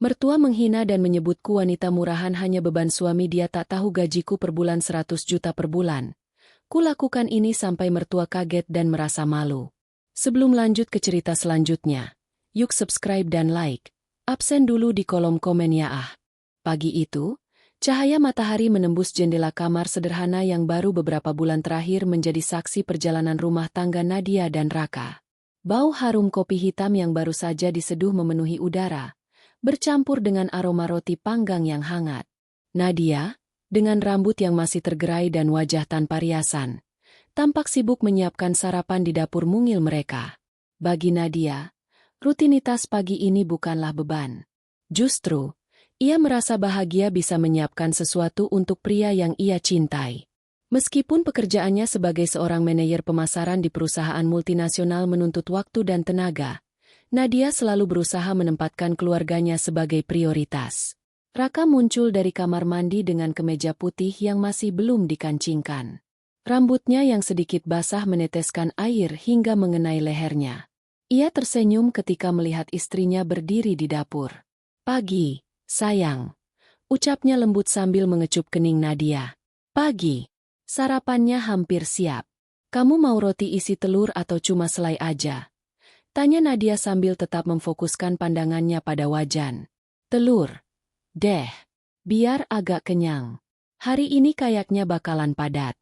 Mertua menghina dan menyebutku wanita murahan hanya beban suami. Dia tak tahu gajiku per bulan 100 juta per bulan. Kulakukan ini sampai mertua kaget dan merasa malu. Sebelum lanjut ke cerita selanjutnya, yuk subscribe dan like. Absen dulu di kolom komen ya ah. Pagi itu, cahaya matahari menembus jendela kamar sederhana yang baru beberapa bulan terakhir menjadi saksi perjalanan rumah tangga Nadia dan Raka. Bau harum kopi hitam yang baru saja diseduh memenuhi udara, bercampur dengan aroma roti panggang yang hangat. Nadia, dengan rambut yang masih tergerai dan wajah tanpa riasan, tampak sibuk menyiapkan sarapan di dapur mungil mereka. Bagi Nadia, rutinitas pagi ini bukanlah beban. Justru, ia merasa bahagia bisa menyiapkan sesuatu untuk pria yang ia cintai. Meskipun pekerjaannya sebagai seorang manajer pemasaran di perusahaan multinasional menuntut waktu dan tenaga, Nadia selalu berusaha menempatkan keluarganya sebagai prioritas. Raka muncul dari kamar mandi dengan kemeja putih yang masih belum dikancingkan. Rambutnya yang sedikit basah meneteskan air hingga mengenai lehernya. Ia tersenyum ketika melihat istrinya berdiri di dapur. "Pagi, sayang," ucapnya lembut sambil mengecup kening Nadia. "Pagi. Sarapannya hampir siap. Kamu mau roti isi telur atau cuma selai aja?" tanya Nadia sambil tetap memfokuskan pandangannya pada wajan. "Telur deh, biar agak kenyang. Hari ini kayaknya bakalan padat."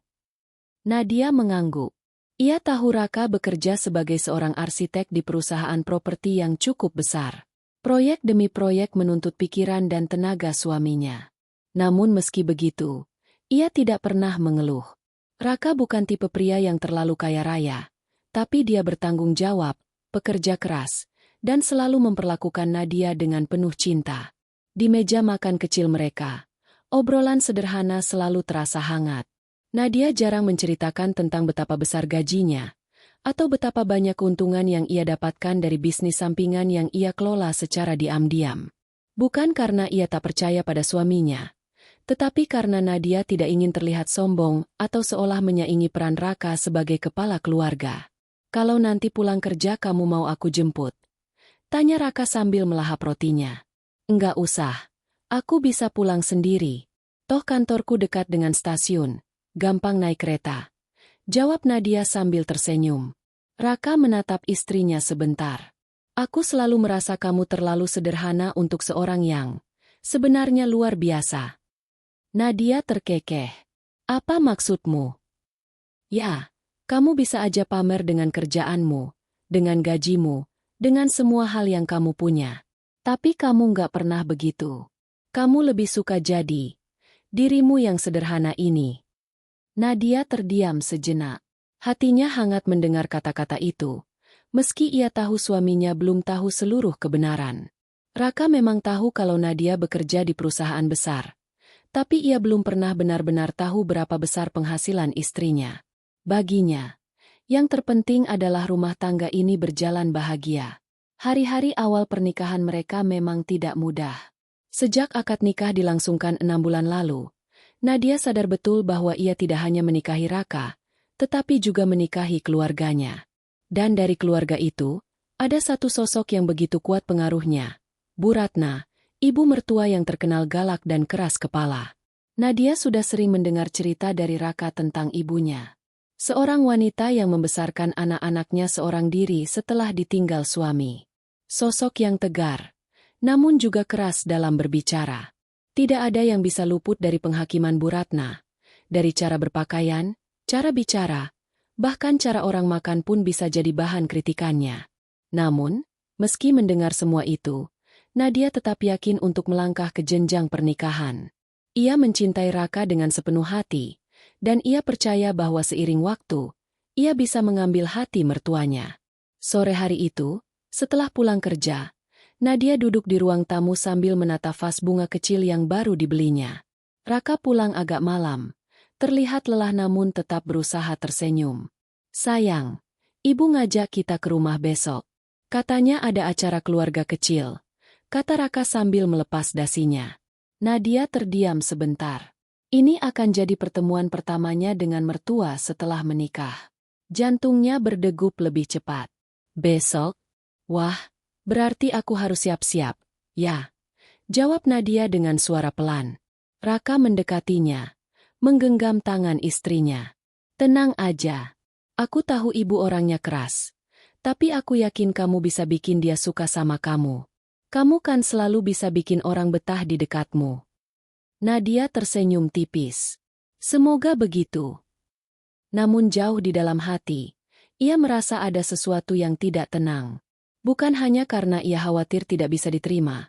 Nadia mengangguk. Ia tahu Raka bekerja sebagai seorang arsitek di perusahaan properti yang cukup besar. Proyek demi proyek menuntut pikiran dan tenaga suaminya. Namun meski begitu, ia tidak pernah mengeluh. Raka bukan tipe pria yang terlalu kaya raya, tapi dia bertanggung jawab, pekerja keras, dan selalu memperlakukan Nadia dengan penuh cinta. Di meja makan kecil mereka, obrolan sederhana selalu terasa hangat. Nadia jarang menceritakan tentang betapa besar gajinya, atau betapa banyak keuntungan yang ia dapatkan dari bisnis sampingan yang ia kelola secara diam-diam. Bukan karena ia tak percaya pada suaminya, tetapi karena Nadia tidak ingin terlihat sombong atau seolah menyaingi peran Raka sebagai kepala keluarga. "Kalau nanti pulang kerja kamu mau aku jemput?" tanya Raka sambil melahap rotinya. "Enggak usah, aku bisa pulang sendiri. Toh kantorku dekat dengan stasiun. Gampang naik kereta," jawab Nadia sambil tersenyum. Raka menatap istrinya sebentar. "Aku selalu merasa kamu terlalu sederhana untuk seorang yang sebenarnya luar biasa." Nadia terkekeh. "Apa maksudmu?" "Ya, kamu bisa aja pamer dengan kerjaanmu, dengan gajimu, dengan semua hal yang kamu punya. Tapi kamu nggak pernah begitu. Kamu lebih suka jadi dirimu yang sederhana ini." Nadia terdiam sejenak. Hatinya hangat mendengar kata-kata itu, meski ia tahu suaminya belum tahu seluruh kebenaran. Raka memang tahu kalau Nadia bekerja di perusahaan besar, tapi ia belum pernah benar-benar tahu berapa besar penghasilan istrinya. Baginya, yang terpenting adalah rumah tangga ini berjalan bahagia. Hari-hari awal pernikahan mereka memang tidak mudah. Sejak akad nikah dilangsungkan 6 bulan lalu, Nadia sadar betul bahwa ia tidak hanya menikahi Raka, tetapi juga menikahi keluarganya. Dan dari keluarga itu, ada satu sosok yang begitu kuat pengaruhnya. Bu Ratna, ibu mertua yang terkenal galak dan keras kepala. Nadia sudah sering mendengar cerita dari Raka tentang ibunya. Seorang wanita yang membesarkan anak-anaknya seorang diri setelah ditinggal suami. Sosok yang tegar, namun juga keras dalam berbicara. Tidak ada yang bisa luput dari penghakiman Bu Ratna. Dari cara berpakaian, cara bicara, bahkan cara orang makan pun bisa jadi bahan kritikannya. Namun, meski mendengar semua itu, Nadia tetap yakin untuk melangkah ke jenjang pernikahan. Ia mencintai Raka dengan sepenuh hati, dan ia percaya bahwa seiring waktu, ia bisa mengambil hati mertuanya. Sore hari itu, setelah pulang kerja, Nadia duduk di ruang tamu sambil menata vas bunga kecil yang baru dibelinya. Raka pulang agak malam, terlihat lelah namun tetap berusaha tersenyum. "Sayang, ibu ngajak kita ke rumah besok. Katanya ada acara keluarga kecil," kata Raka sambil melepas dasinya. Nadia terdiam sebentar. Ini akan jadi pertemuan pertamanya dengan mertua setelah menikah. Jantungnya berdegup lebih cepat. "Besok? Wah, berarti aku harus siap-siap." "Ya, Jawab Nadia dengan suara pelan. Raka mendekatinya, menggenggam tangan istrinya. Tenang aja. Aku tahu ibu orangnya keras. Tapi aku yakin kamu bisa bikin dia suka sama kamu. Kamu kan selalu bisa bikin orang betah di dekatmu. Nadia tersenyum tipis. Semoga begitu. Namun jauh di dalam hati, ia merasa ada sesuatu yang tidak tenang. Bukan hanya karena ia khawatir tidak bisa diterima,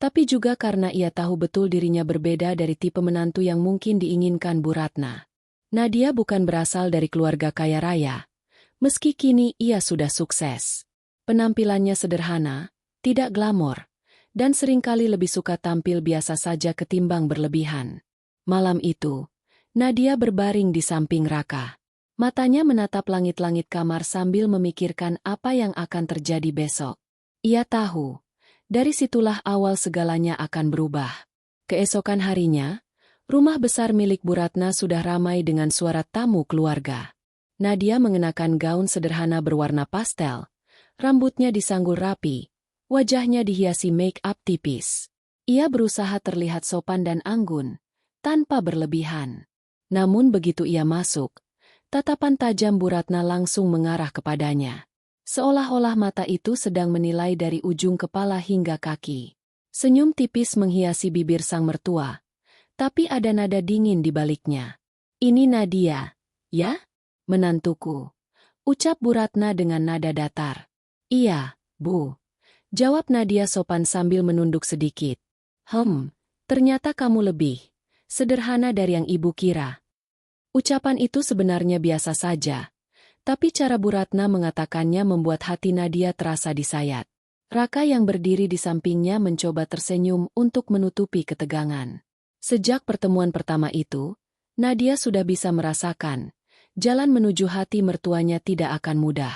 tapi juga karena ia tahu betul dirinya berbeda dari tipe menantu yang mungkin diinginkan Bu Ratna. Nadia bukan berasal dari keluarga kaya raya. Meski kini ia sudah sukses. Penampilannya sederhana, tidak glamor, dan seringkali lebih suka tampil biasa saja ketimbang berlebihan. Malam itu, Nadia berbaring di samping Raka. Matanya menatap langit-langit kamar sambil memikirkan apa yang akan terjadi besok. Ia tahu, dari situlah awal segalanya akan berubah. Keesokan harinya, rumah besar milik Bu Ratna sudah ramai dengan suara tamu keluarga. Nadia mengenakan gaun sederhana berwarna pastel, rambutnya disanggul rapi, wajahnya dihiasi make-up tipis. Ia berusaha terlihat sopan dan anggun, tanpa berlebihan. Namun begitu ia masuk, tatapan tajam Bu Ratna langsung mengarah kepadanya. Seolah-olah mata itu sedang menilai dari ujung kepala hingga kaki. Senyum tipis menghiasi bibir sang mertua, tapi ada nada dingin di baliknya. Ini Nadia, ya? Menantuku. Ucap Bu Ratna dengan nada datar. Iya, Bu. Jawab Nadia sopan sambil menunduk sedikit. Ternyata kamu lebih sederhana dari yang ibu kira. Ucapan itu sebenarnya biasa saja, tapi cara Bu Ratna mengatakannya membuat hati Nadia terasa disayat. Raka yang berdiri di sampingnya mencoba tersenyum untuk menutupi ketegangan. Sejak pertemuan pertama itu, Nadia sudah bisa merasakan, jalan menuju hati mertuanya tidak akan mudah.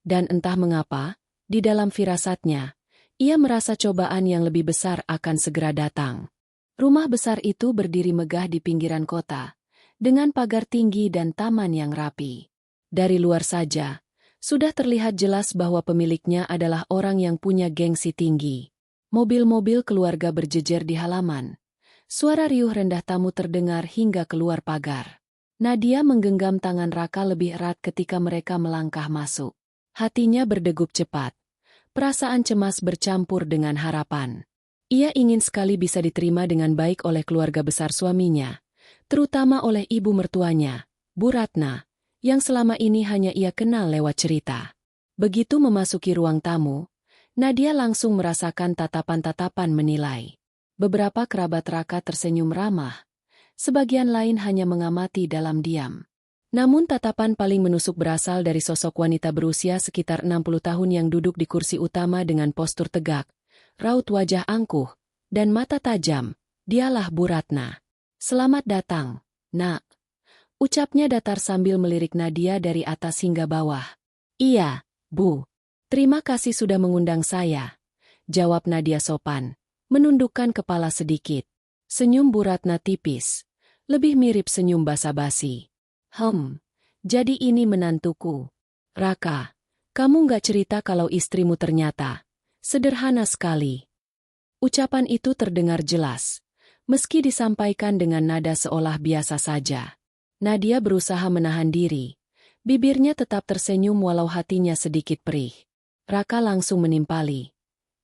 Dan entah mengapa, di dalam firasatnya, ia merasa cobaan yang lebih besar akan segera datang. Rumah besar itu berdiri megah di pinggiran kota, dengan pagar tinggi dan taman yang rapi. Dari luar saja, sudah terlihat jelas bahwa pemiliknya adalah orang yang punya gengsi tinggi. Mobil-mobil keluarga berjejer di halaman. Suara riuh rendah tamu terdengar hingga keluar pagar. Nadia menggenggam tangan Raka lebih erat ketika mereka melangkah masuk. Hatinya berdegup cepat. Perasaan cemas bercampur dengan harapan. Ia ingin sekali bisa diterima dengan baik oleh keluarga besar suaminya, terutama oleh ibu mertuanya, Bu Ratna, yang selama ini hanya ia kenal lewat cerita. Begitu memasuki ruang tamu, Nadia langsung merasakan tatapan-tatapan menilai. Beberapa kerabat Raka tersenyum ramah, sebagian lain hanya mengamati dalam diam. Namun tatapan paling menusuk berasal dari sosok wanita berusia sekitar 60 tahun yang duduk di kursi utama dengan postur tegak, raut wajah angkuh, dan mata tajam. Dialah Bu Ratna. Selamat datang, Nak. Ucapnya datar sambil melirik Nadia dari atas hingga bawah. Iya, Bu. Terima kasih sudah mengundang saya. Jawab Nadia sopan, menundukkan kepala sedikit. Senyum Bu Ratna tipis, lebih mirip senyum basa-basi. Jadi ini menantuku. Raka, kamu nggak cerita kalau istrimu ternyata sederhana sekali. Ucapan itu terdengar jelas, meski disampaikan dengan nada seolah biasa saja. Nadia berusaha menahan diri. Bibirnya tetap tersenyum walau hatinya sedikit perih. Raka langsung menimpali.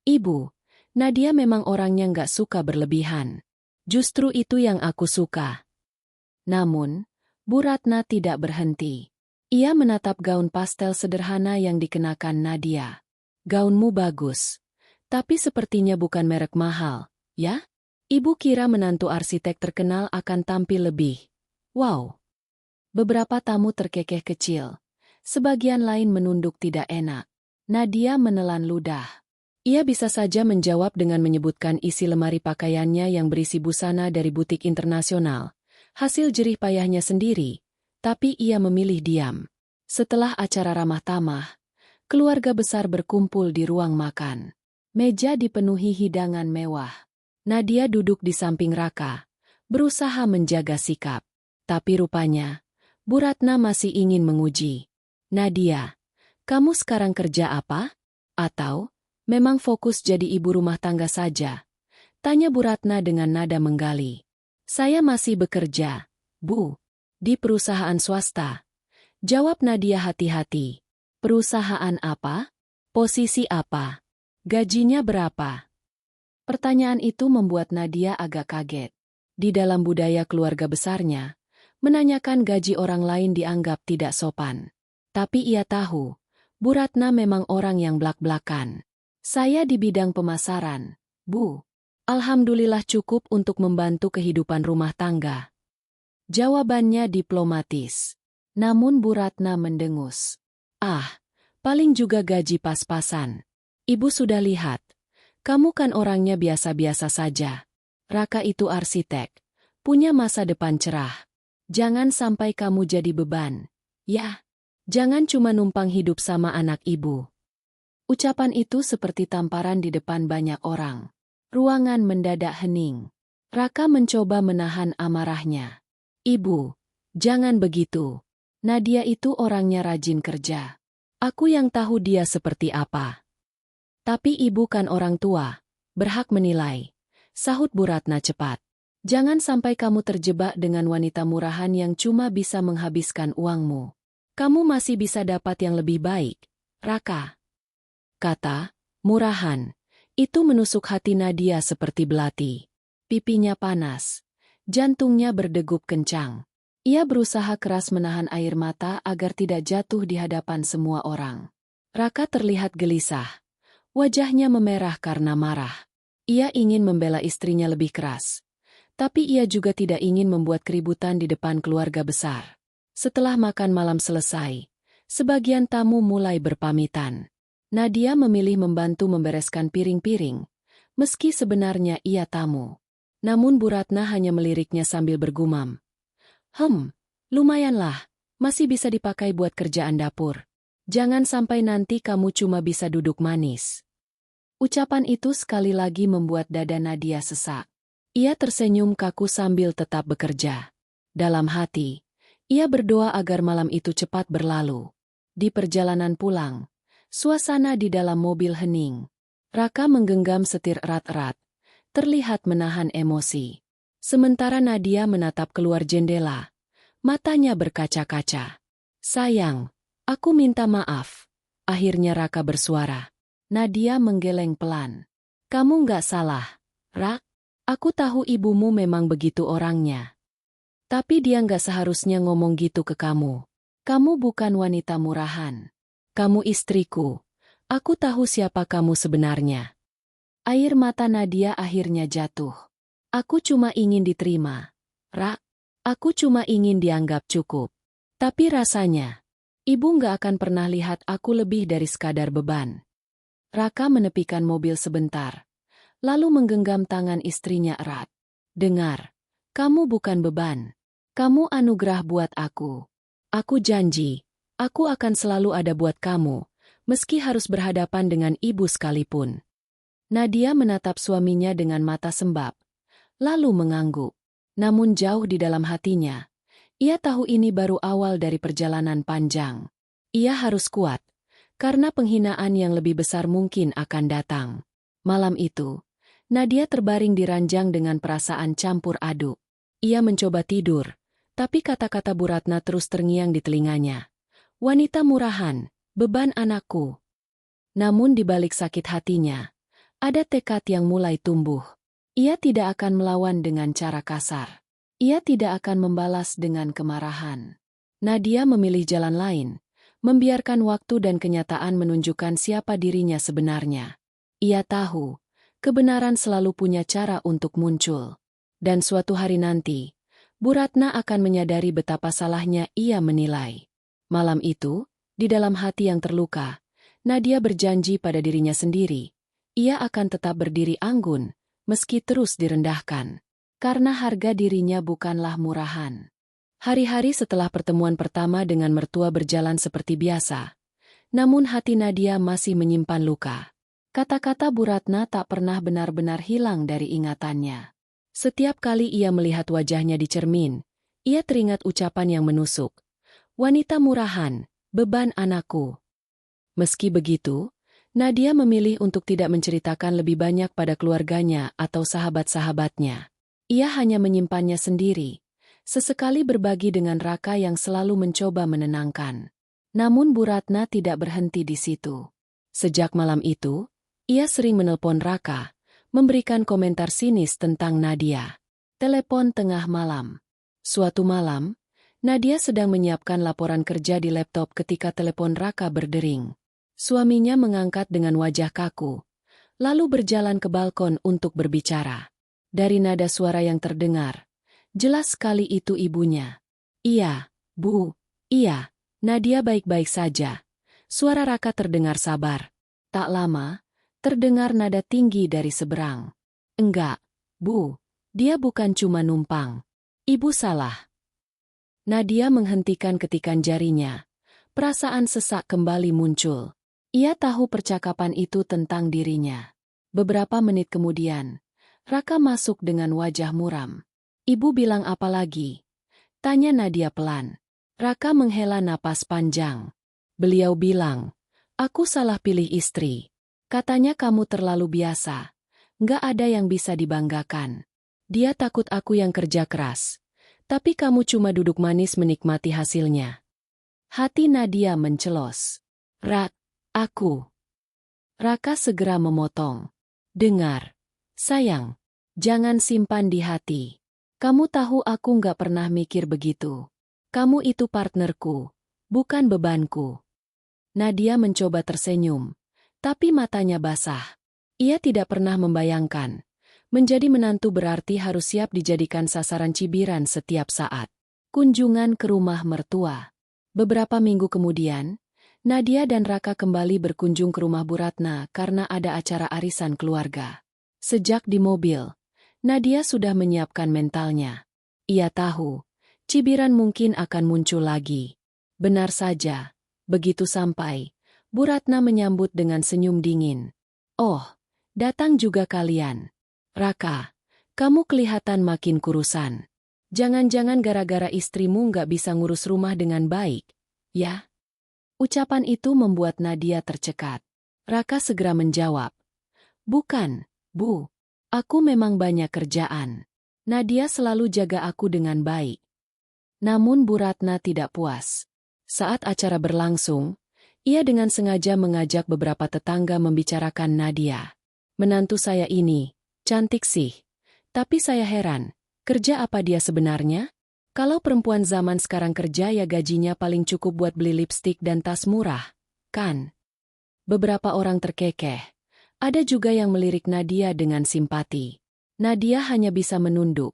Ibu, Nadia memang orangnya nggak suka berlebihan. Justru itu yang aku suka. Namun, Bu Ratna tidak berhenti. Ia menatap gaun pastel sederhana yang dikenakan Nadia. Gaunmu bagus, tapi sepertinya bukan merek mahal, ya? Ibu kira menantu arsitek terkenal akan tampil lebih. Wow! Beberapa tamu terkekeh kecil. Sebagian lain menunduk tidak enak. Nadia menelan ludah. Ia bisa saja menjawab dengan menyebutkan isi lemari pakaiannya yang berisi busana dari butik internasional. Hasil jerih payahnya sendiri, tapi ia memilih diam. Setelah acara ramah tamah, keluarga besar berkumpul di ruang makan. Meja dipenuhi hidangan mewah. Nadia duduk di samping Raka, berusaha menjaga sikap. Tapi rupanya, Bu Ratna masih ingin menguji. Nadia, kamu sekarang kerja apa? Atau, memang fokus jadi ibu rumah tangga saja? Tanya Bu Ratna dengan nada menggali. Saya masih bekerja, Bu. Di perusahaan swasta. Jawab Nadia hati-hati. Perusahaan apa? Posisi apa? Gajinya berapa? Pertanyaan itu membuat Nadia agak kaget. Di dalam budaya keluarga besarnya, menanyakan gaji orang lain dianggap tidak sopan. Tapi ia tahu, Bu Ratna memang orang yang blak-blakan. Saya di bidang pemasaran, Bu. Alhamdulillah cukup untuk membantu kehidupan rumah tangga. Jawabannya diplomatis. Namun Bu Ratna mendengus. Ah, paling juga gaji pas-pasan. Ibu sudah lihat. Kamu kan orangnya biasa-biasa saja. Raka itu arsitek. Punya masa depan cerah. Jangan sampai kamu jadi beban. Ya, jangan cuma numpang hidup sama anak ibu. Ucapan itu seperti tamparan di depan banyak orang. Ruangan mendadak hening. Raka mencoba menahan amarahnya. Ibu, jangan begitu. Nadia itu orangnya rajin kerja. Aku yang tahu dia seperti apa. Tapi ibu kan orang tua, berhak menilai. Sahut Bu Ratna cepat. Jangan sampai kamu terjebak dengan wanita murahan yang cuma bisa menghabiskan uangmu. Kamu masih bisa dapat yang lebih baik, Raka. Kata, murahan. Itu menusuk hati Nadia seperti belati. Pipinya panas. Jantungnya berdegup kencang. Ia berusaha keras menahan air mata agar tidak jatuh di hadapan semua orang. Raka terlihat gelisah. Wajahnya memerah karena marah. Ia ingin membela istrinya lebih keras. Tapi ia juga tidak ingin membuat keributan di depan keluarga besar. Setelah makan malam selesai, sebagian tamu mulai berpamitan. Nadia memilih membantu membereskan piring-piring, meski sebenarnya ia tamu. Namun Bu Ratna hanya meliriknya sambil bergumam. Lumayanlah, masih bisa dipakai buat kerjaan dapur. Jangan sampai nanti kamu cuma bisa duduk manis. Ucapan itu sekali lagi membuat dada Nadia sesak. Ia tersenyum kaku sambil tetap bekerja. Dalam hati, ia berdoa agar malam itu cepat berlalu. Di perjalanan pulang, suasana di dalam mobil hening. Raka menggenggam setir erat-erat, terlihat menahan emosi. Sementara Nadia menatap keluar jendela, matanya berkaca-kaca. Sayang, aku minta maaf. Akhirnya Raka bersuara. Nadia menggeleng pelan. Kamu nggak salah, Rak. Aku tahu ibumu memang begitu orangnya. Tapi dia nggak seharusnya ngomong gitu ke kamu. Kamu bukan wanita murahan. Kamu istriku. Aku tahu siapa kamu sebenarnya. Air mata Nadia akhirnya jatuh. Aku cuma ingin diterima. Rak, aku cuma ingin dianggap cukup. Tapi rasanya, ibu nggak akan pernah lihat aku lebih dari sekadar beban. Raka menepikan mobil sebentar, lalu menggenggam tangan istrinya erat. Dengar, kamu bukan beban. Kamu anugerah buat aku. Aku janji, aku akan selalu ada buat kamu, meski harus berhadapan dengan ibu sekalipun. Nadia menatap suaminya dengan mata sembab, lalu mengangguk. Namun jauh di dalam hatinya, ia tahu ini baru awal dari perjalanan panjang. Ia harus kuat, karena penghinaan yang lebih besar mungkin akan datang. Malam itu, Nadia terbaring di ranjang dengan perasaan campur aduk. Ia mencoba tidur, tapi kata-kata Bu Ratna terus terngiang di telinganya. Wanita murahan, beban anakku. Namun di balik sakit hatinya, ada tekad yang mulai tumbuh. Ia tidak akan melawan dengan cara kasar. Ia tidak akan membalas dengan kemarahan. Nadia memilih jalan lain, membiarkan waktu dan kenyataan menunjukkan siapa dirinya sebenarnya. Ia tahu, kebenaran selalu punya cara untuk muncul. Dan suatu hari nanti, Bu Ratna akan menyadari betapa salahnya ia menilai. Malam itu, di dalam hati yang terluka, Nadia berjanji pada dirinya sendiri. Ia akan tetap berdiri anggun, meski terus direndahkan. Karena harga dirinya bukanlah murahan. Hari-hari setelah pertemuan pertama dengan mertua berjalan seperti biasa. Namun hati Nadia masih menyimpan luka. Kata-kata Bu Ratna tak pernah benar-benar hilang dari ingatannya. Setiap kali ia melihat wajahnya di cermin, ia teringat ucapan yang menusuk. Wanita murahan, beban anakku. Meski begitu, Nadia memilih untuk tidak menceritakan lebih banyak pada keluarganya atau sahabat-sahabatnya. Ia hanya menyimpannya sendiri, sesekali berbagi dengan Raka yang selalu mencoba menenangkan. Namun Bu Ratna tidak berhenti di situ. Sejak malam itu, ia sering menelpon Raka, memberikan komentar sinis tentang Nadia. Telepon tengah malam. Suatu malam, Nadia sedang menyiapkan laporan kerja di laptop ketika telepon Raka berdering. Suaminya mengangkat dengan wajah kaku, lalu berjalan ke balkon untuk berbicara. Dari nada suara yang terdengar, jelas sekali itu ibunya. "Iya, Bu, iya, Nadia baik-baik saja." Suara Raka terdengar sabar. Tak lama, terdengar nada tinggi dari seberang. "Enggak, Bu, dia bukan cuma numpang. Ibu salah." Nadia menghentikan ketikan jarinya. Perasaan sesak kembali muncul. Ia tahu percakapan itu tentang dirinya. Beberapa menit kemudian, Raka masuk dengan wajah muram. "Ibu bilang apa lagi?" tanya Nadia pelan. Raka menghela napas panjang. Beliau bilang, "Aku salah pilih istri. Katanya kamu terlalu biasa. Nggak ada yang bisa dibanggakan. Dia takut aku yang kerja keras. Tapi kamu cuma duduk manis menikmati hasilnya." Hati Nadia mencelos. Aku. Raka segera memotong. "Dengar. Sayang. Jangan simpan di hati. Kamu tahu aku nggak pernah mikir begitu. Kamu itu partnerku, bukan bebanku." Nadia mencoba tersenyum, tapi matanya basah. Ia tidak pernah membayangkan. Menjadi menantu berarti harus siap dijadikan sasaran cibiran setiap saat. Kunjungan ke rumah mertua. Beberapa minggu kemudian, Nadia dan Raka kembali berkunjung ke rumah Bu Ratna karena ada acara arisan keluarga. Sejak di mobil, Nadia sudah menyiapkan mentalnya. Ia tahu, cibiran mungkin akan muncul lagi. Benar saja, begitu sampai, Bu Ratna menyambut dengan senyum dingin. "Oh, datang juga kalian. Raka, kamu kelihatan makin kurusan. Jangan-jangan gara-gara istrimu nggak bisa ngurus rumah dengan baik, ya?" Ucapan itu membuat Nadia tercekat. Raka segera menjawab, "Bukan, Bu. Aku memang banyak kerjaan. Nadia selalu jaga aku dengan baik." Namun Bu Ratna tidak puas. Saat acara berlangsung, ia dengan sengaja mengajak beberapa tetangga membicarakan Nadia. "Menantu saya ini, cantik sih. Tapi saya heran, kerja apa dia sebenarnya? Kalau perempuan zaman sekarang kerja ya gajinya paling cukup buat beli lipstik dan tas murah, kan?" Beberapa orang terkekeh. Ada juga yang melirik Nadia dengan simpati. Nadia hanya bisa menunduk,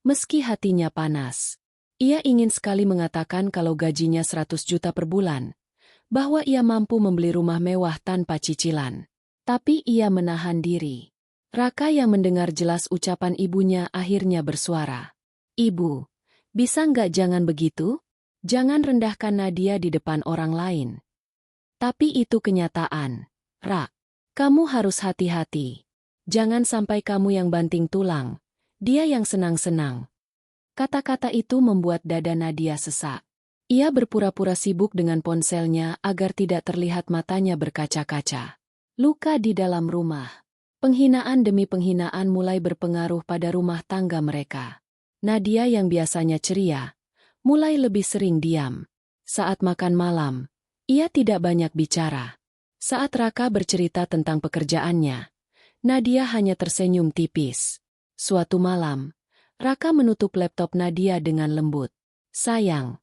meski hatinya panas. Ia ingin sekali mengatakan kalau gajinya 100 juta per bulan, bahwa ia mampu membeli rumah mewah tanpa cicilan. Tapi ia menahan diri. Raka yang mendengar jelas ucapan ibunya akhirnya bersuara. "Ibu, bisa nggak jangan begitu? Jangan rendahkan Nadia di depan orang lain." "Tapi itu kenyataan, Rak. Kamu harus hati-hati. Jangan sampai kamu yang banting tulang, dia yang senang-senang." Kata-kata itu membuat dada Nadia sesak. Ia berpura-pura sibuk dengan ponselnya agar tidak terlihat matanya berkaca-kaca. Luka di dalam rumah. Penghinaan demi penghinaan mulai berpengaruh pada rumah tangga mereka. Nadia yang biasanya ceria, mulai lebih sering diam. Saat makan malam, ia tidak banyak bicara. Saat Raka bercerita tentang pekerjaannya, Nadia hanya tersenyum tipis. Suatu malam, Raka menutup laptop Nadia dengan lembut. "Sayang,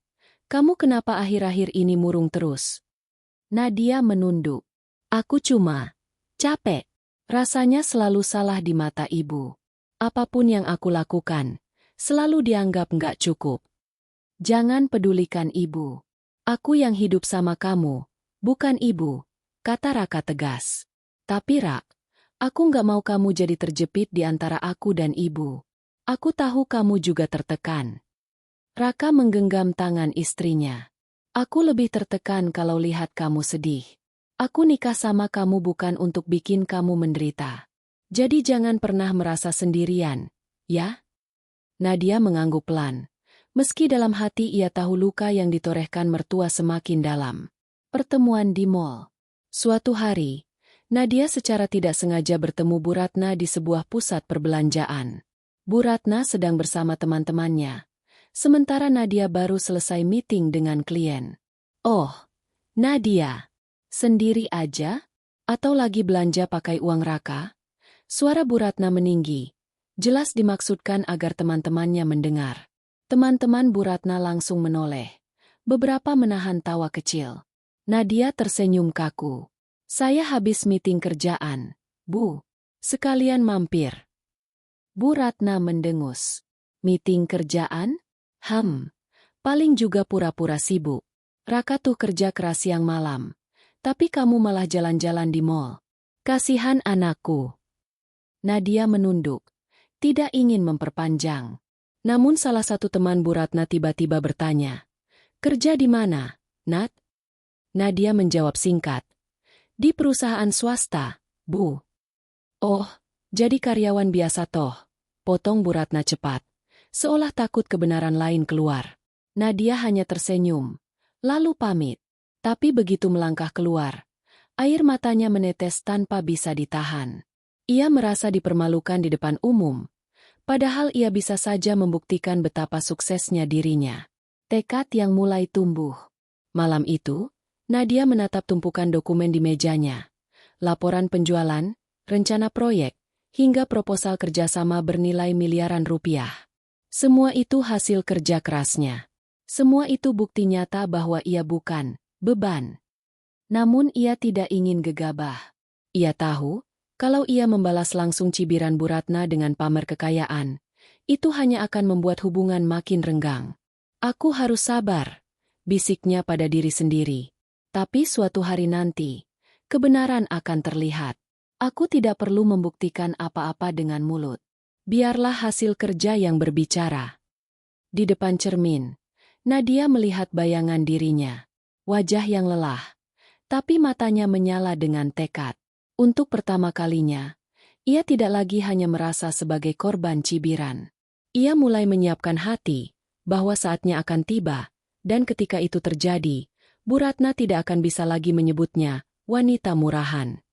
kamu kenapa akhir-akhir ini murung terus?" Nadia menunduk. "Aku cuma capek. Rasanya selalu salah di mata ibu. Apapun yang aku lakukan, selalu dianggap nggak cukup." "Jangan pedulikan ibu. Aku yang hidup sama kamu, bukan ibu," kata Raka tegas. "Tapi Rak, aku nggak mau kamu jadi terjepit di antara aku dan ibu. Aku tahu kamu juga tertekan." Raka menggenggam tangan istrinya. "Aku lebih tertekan kalau lihat kamu sedih. Aku nikah sama kamu bukan untuk bikin kamu menderita. Jadi jangan pernah merasa sendirian, ya?" Nadia mengangguk pelan. Meski dalam hati ia tahu luka yang ditorehkan mertua semakin dalam. Pertemuan di mall. Suatu hari, Nadia secara tidak sengaja bertemu Bu Ratna di sebuah pusat perbelanjaan. Bu Ratna sedang bersama teman-temannya, sementara Nadia baru selesai meeting dengan klien. Oh, Nadia, sendiri aja? Atau lagi belanja pakai uang Raka? Suara Bu Ratna meninggi, jelas dimaksudkan agar teman-temannya mendengar. Teman-teman Bu Ratna langsung menoleh. Beberapa menahan tawa kecil. Nadia tersenyum kaku. Saya habis meeting kerjaan, Bu. Sekalian mampir. Bu Ratna mendengus. Meeting kerjaan? Paling juga pura-pura sibuk. Raka tuh kerja keras siang malam. Tapi kamu malah jalan-jalan di mall. Kasihan anakku. Nadia menunduk. Tidak ingin memperpanjang. Namun salah satu teman Bu Ratna tiba-tiba bertanya. Kerja di mana, Nat? Nadia menjawab singkat. Di perusahaan swasta, Bu. Oh, jadi karyawan biasa toh. Potong Bu Ratna cepat. Seolah takut kebenaran lain keluar. Nadia hanya tersenyum. Lalu pamit. Tapi begitu melangkah keluar, air matanya menetes tanpa bisa ditahan. Ia merasa dipermalukan di depan umum. Padahal ia bisa saja membuktikan betapa suksesnya dirinya. Tekad yang mulai tumbuh. Malam itu, Nadia menatap tumpukan dokumen di mejanya. Laporan penjualan, rencana proyek, hingga proposal kerjasama bernilai miliaran rupiah. Semua itu hasil kerja kerasnya. Semua itu bukti nyata bahwa ia bukan beban. Namun ia tidak ingin gegabah. Ia tahu, kalau ia membalas langsung cibiran Bu Ratna dengan pamer kekayaan, itu hanya akan membuat hubungan makin renggang. Aku harus sabar, bisiknya pada diri sendiri. Tapi suatu hari nanti, kebenaran akan terlihat. Aku tidak perlu membuktikan apa-apa dengan mulut. Biarlah hasil kerja yang berbicara. Di depan cermin, Nadia melihat bayangan dirinya. Wajah yang lelah, tapi matanya menyala dengan tekad. Untuk pertama kalinya, ia tidak lagi hanya merasa sebagai korban cibiran. Ia mulai menyiapkan hati, bahwa saatnya akan tiba, dan ketika itu terjadi, Bu Ratna tidak akan bisa lagi menyebutnya wanita murahan.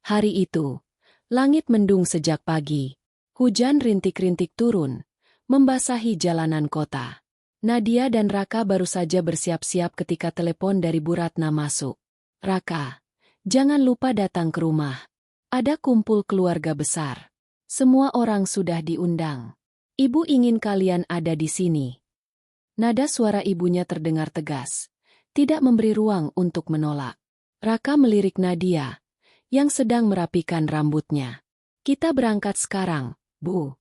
Hari itu, langit mendung sejak pagi. Hujan rintik-rintik turun, membasahi jalanan kota. Nadia dan Raka baru saja bersiap-siap ketika telepon dari Bu Ratna masuk. Raka, jangan lupa datang ke rumah. Ada kumpul keluarga besar. Semua orang sudah diundang. Ibu ingin kalian ada di sini. Nada suara ibunya terdengar tegas. Tidak memberi ruang untuk menolak. Raka melirik Nadia, yang sedang merapikan rambutnya. Kita berangkat sekarang, Bu.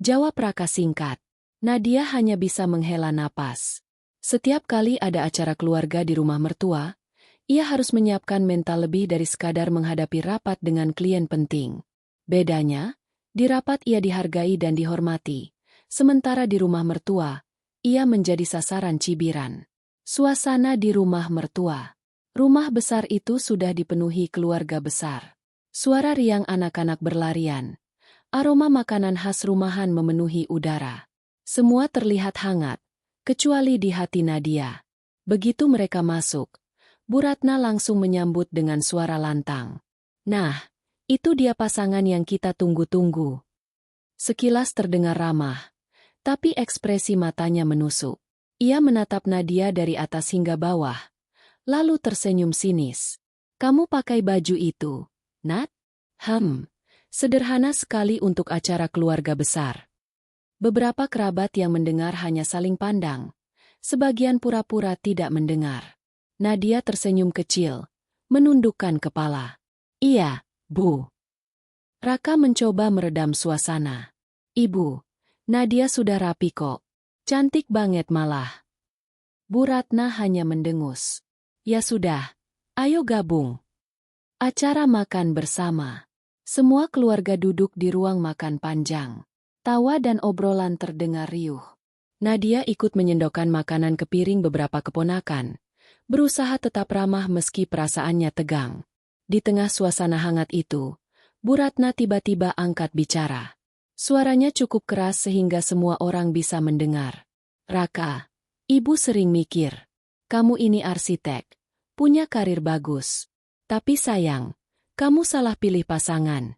Jawab Raka singkat. Nadia hanya bisa menghela napas. Setiap kali ada acara keluarga di rumah mertua, ia harus menyiapkan mental lebih dari sekadar menghadapi rapat dengan klien penting. Bedanya, di rapat ia dihargai dan dihormati, sementara di rumah mertua, ia menjadi sasaran cibiran. Suasana di rumah mertua. Rumah besar itu sudah dipenuhi keluarga besar. Suara riang anak-anak berlarian. Aroma makanan khas rumahan memenuhi udara. Semua terlihat hangat, kecuali di hati Nadia. Begitu mereka masuk, Bu Ratna langsung menyambut dengan suara lantang. Nah, itu dia pasangan yang kita tunggu-tunggu. Sekilas terdengar ramah, tapi ekspresi matanya menusuk. Ia menatap Nadia dari atas hingga bawah, lalu tersenyum sinis. Kamu pakai baju itu, Nat? Sederhana sekali untuk acara keluarga besar. Beberapa kerabat yang mendengar hanya saling pandang. Sebagian pura-pura tidak mendengar. Nadia tersenyum kecil, menundukkan kepala. Iya, Bu. Raka mencoba meredam suasana. Ibu, Nadia sudah rapi kok. Cantik banget malah. Bu Ratna hanya mendengus. Ya sudah, ayo gabung. Acara makan bersama. Semua keluarga duduk di ruang makan panjang. Tawa dan obrolan terdengar riuh. Nadia ikut menyendokkan makanan ke piring beberapa keponakan, berusaha tetap ramah meski perasaannya tegang. Di tengah suasana hangat itu, Bu Ratna tiba-tiba angkat bicara. Suaranya cukup keras sehingga semua orang bisa mendengar. Raka, ibu sering mikir, kamu ini arsitek, punya karir bagus. Tapi sayang, Kamu salah pilih pasangan.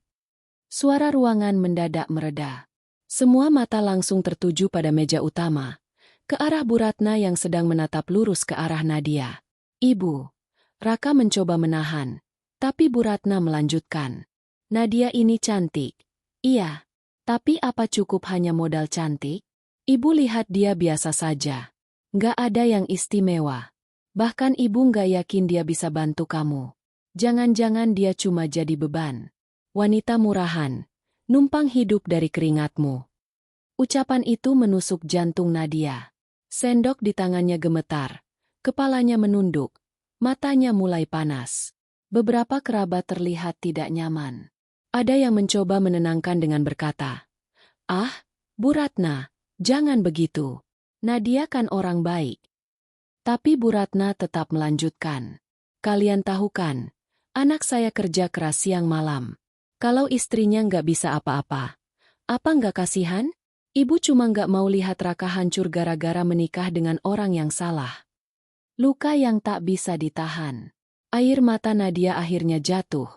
Suara ruangan mendadak mereda. Semua mata langsung tertuju pada meja utama, ke arah Bu Ratna yang sedang menatap lurus ke arah Nadia. Ibu. Raka mencoba menahan, tapi Bu Ratna melanjutkan. Nadia ini cantik. Iya. Tapi apa cukup hanya modal cantik? Ibu lihat dia biasa saja. Nggak ada yang istimewa. Bahkan ibu nggak yakin dia bisa bantu kamu. Jangan-jangan dia cuma jadi beban. Wanita murahan. Numpang hidup dari keringatmu. Ucapan itu menusuk jantung Nadia. Sendok di tangannya gemetar. Kepalanya menunduk. Matanya mulai panas. Beberapa kerabat terlihat tidak nyaman. Ada yang mencoba menenangkan dengan berkata, "Ah, Bu Ratna, jangan begitu. Nadia kan orang baik." Tapi Bu Ratna tetap melanjutkan. "Kalian tahu kan, anak saya kerja keras siang malam. Kalau istrinya nggak bisa apa-apa, apa nggak kasihan? Ibu cuma nggak mau lihat Raka hancur gara-gara menikah dengan orang yang salah. Luka yang tak bisa ditahan." Air mata Nadia akhirnya jatuh.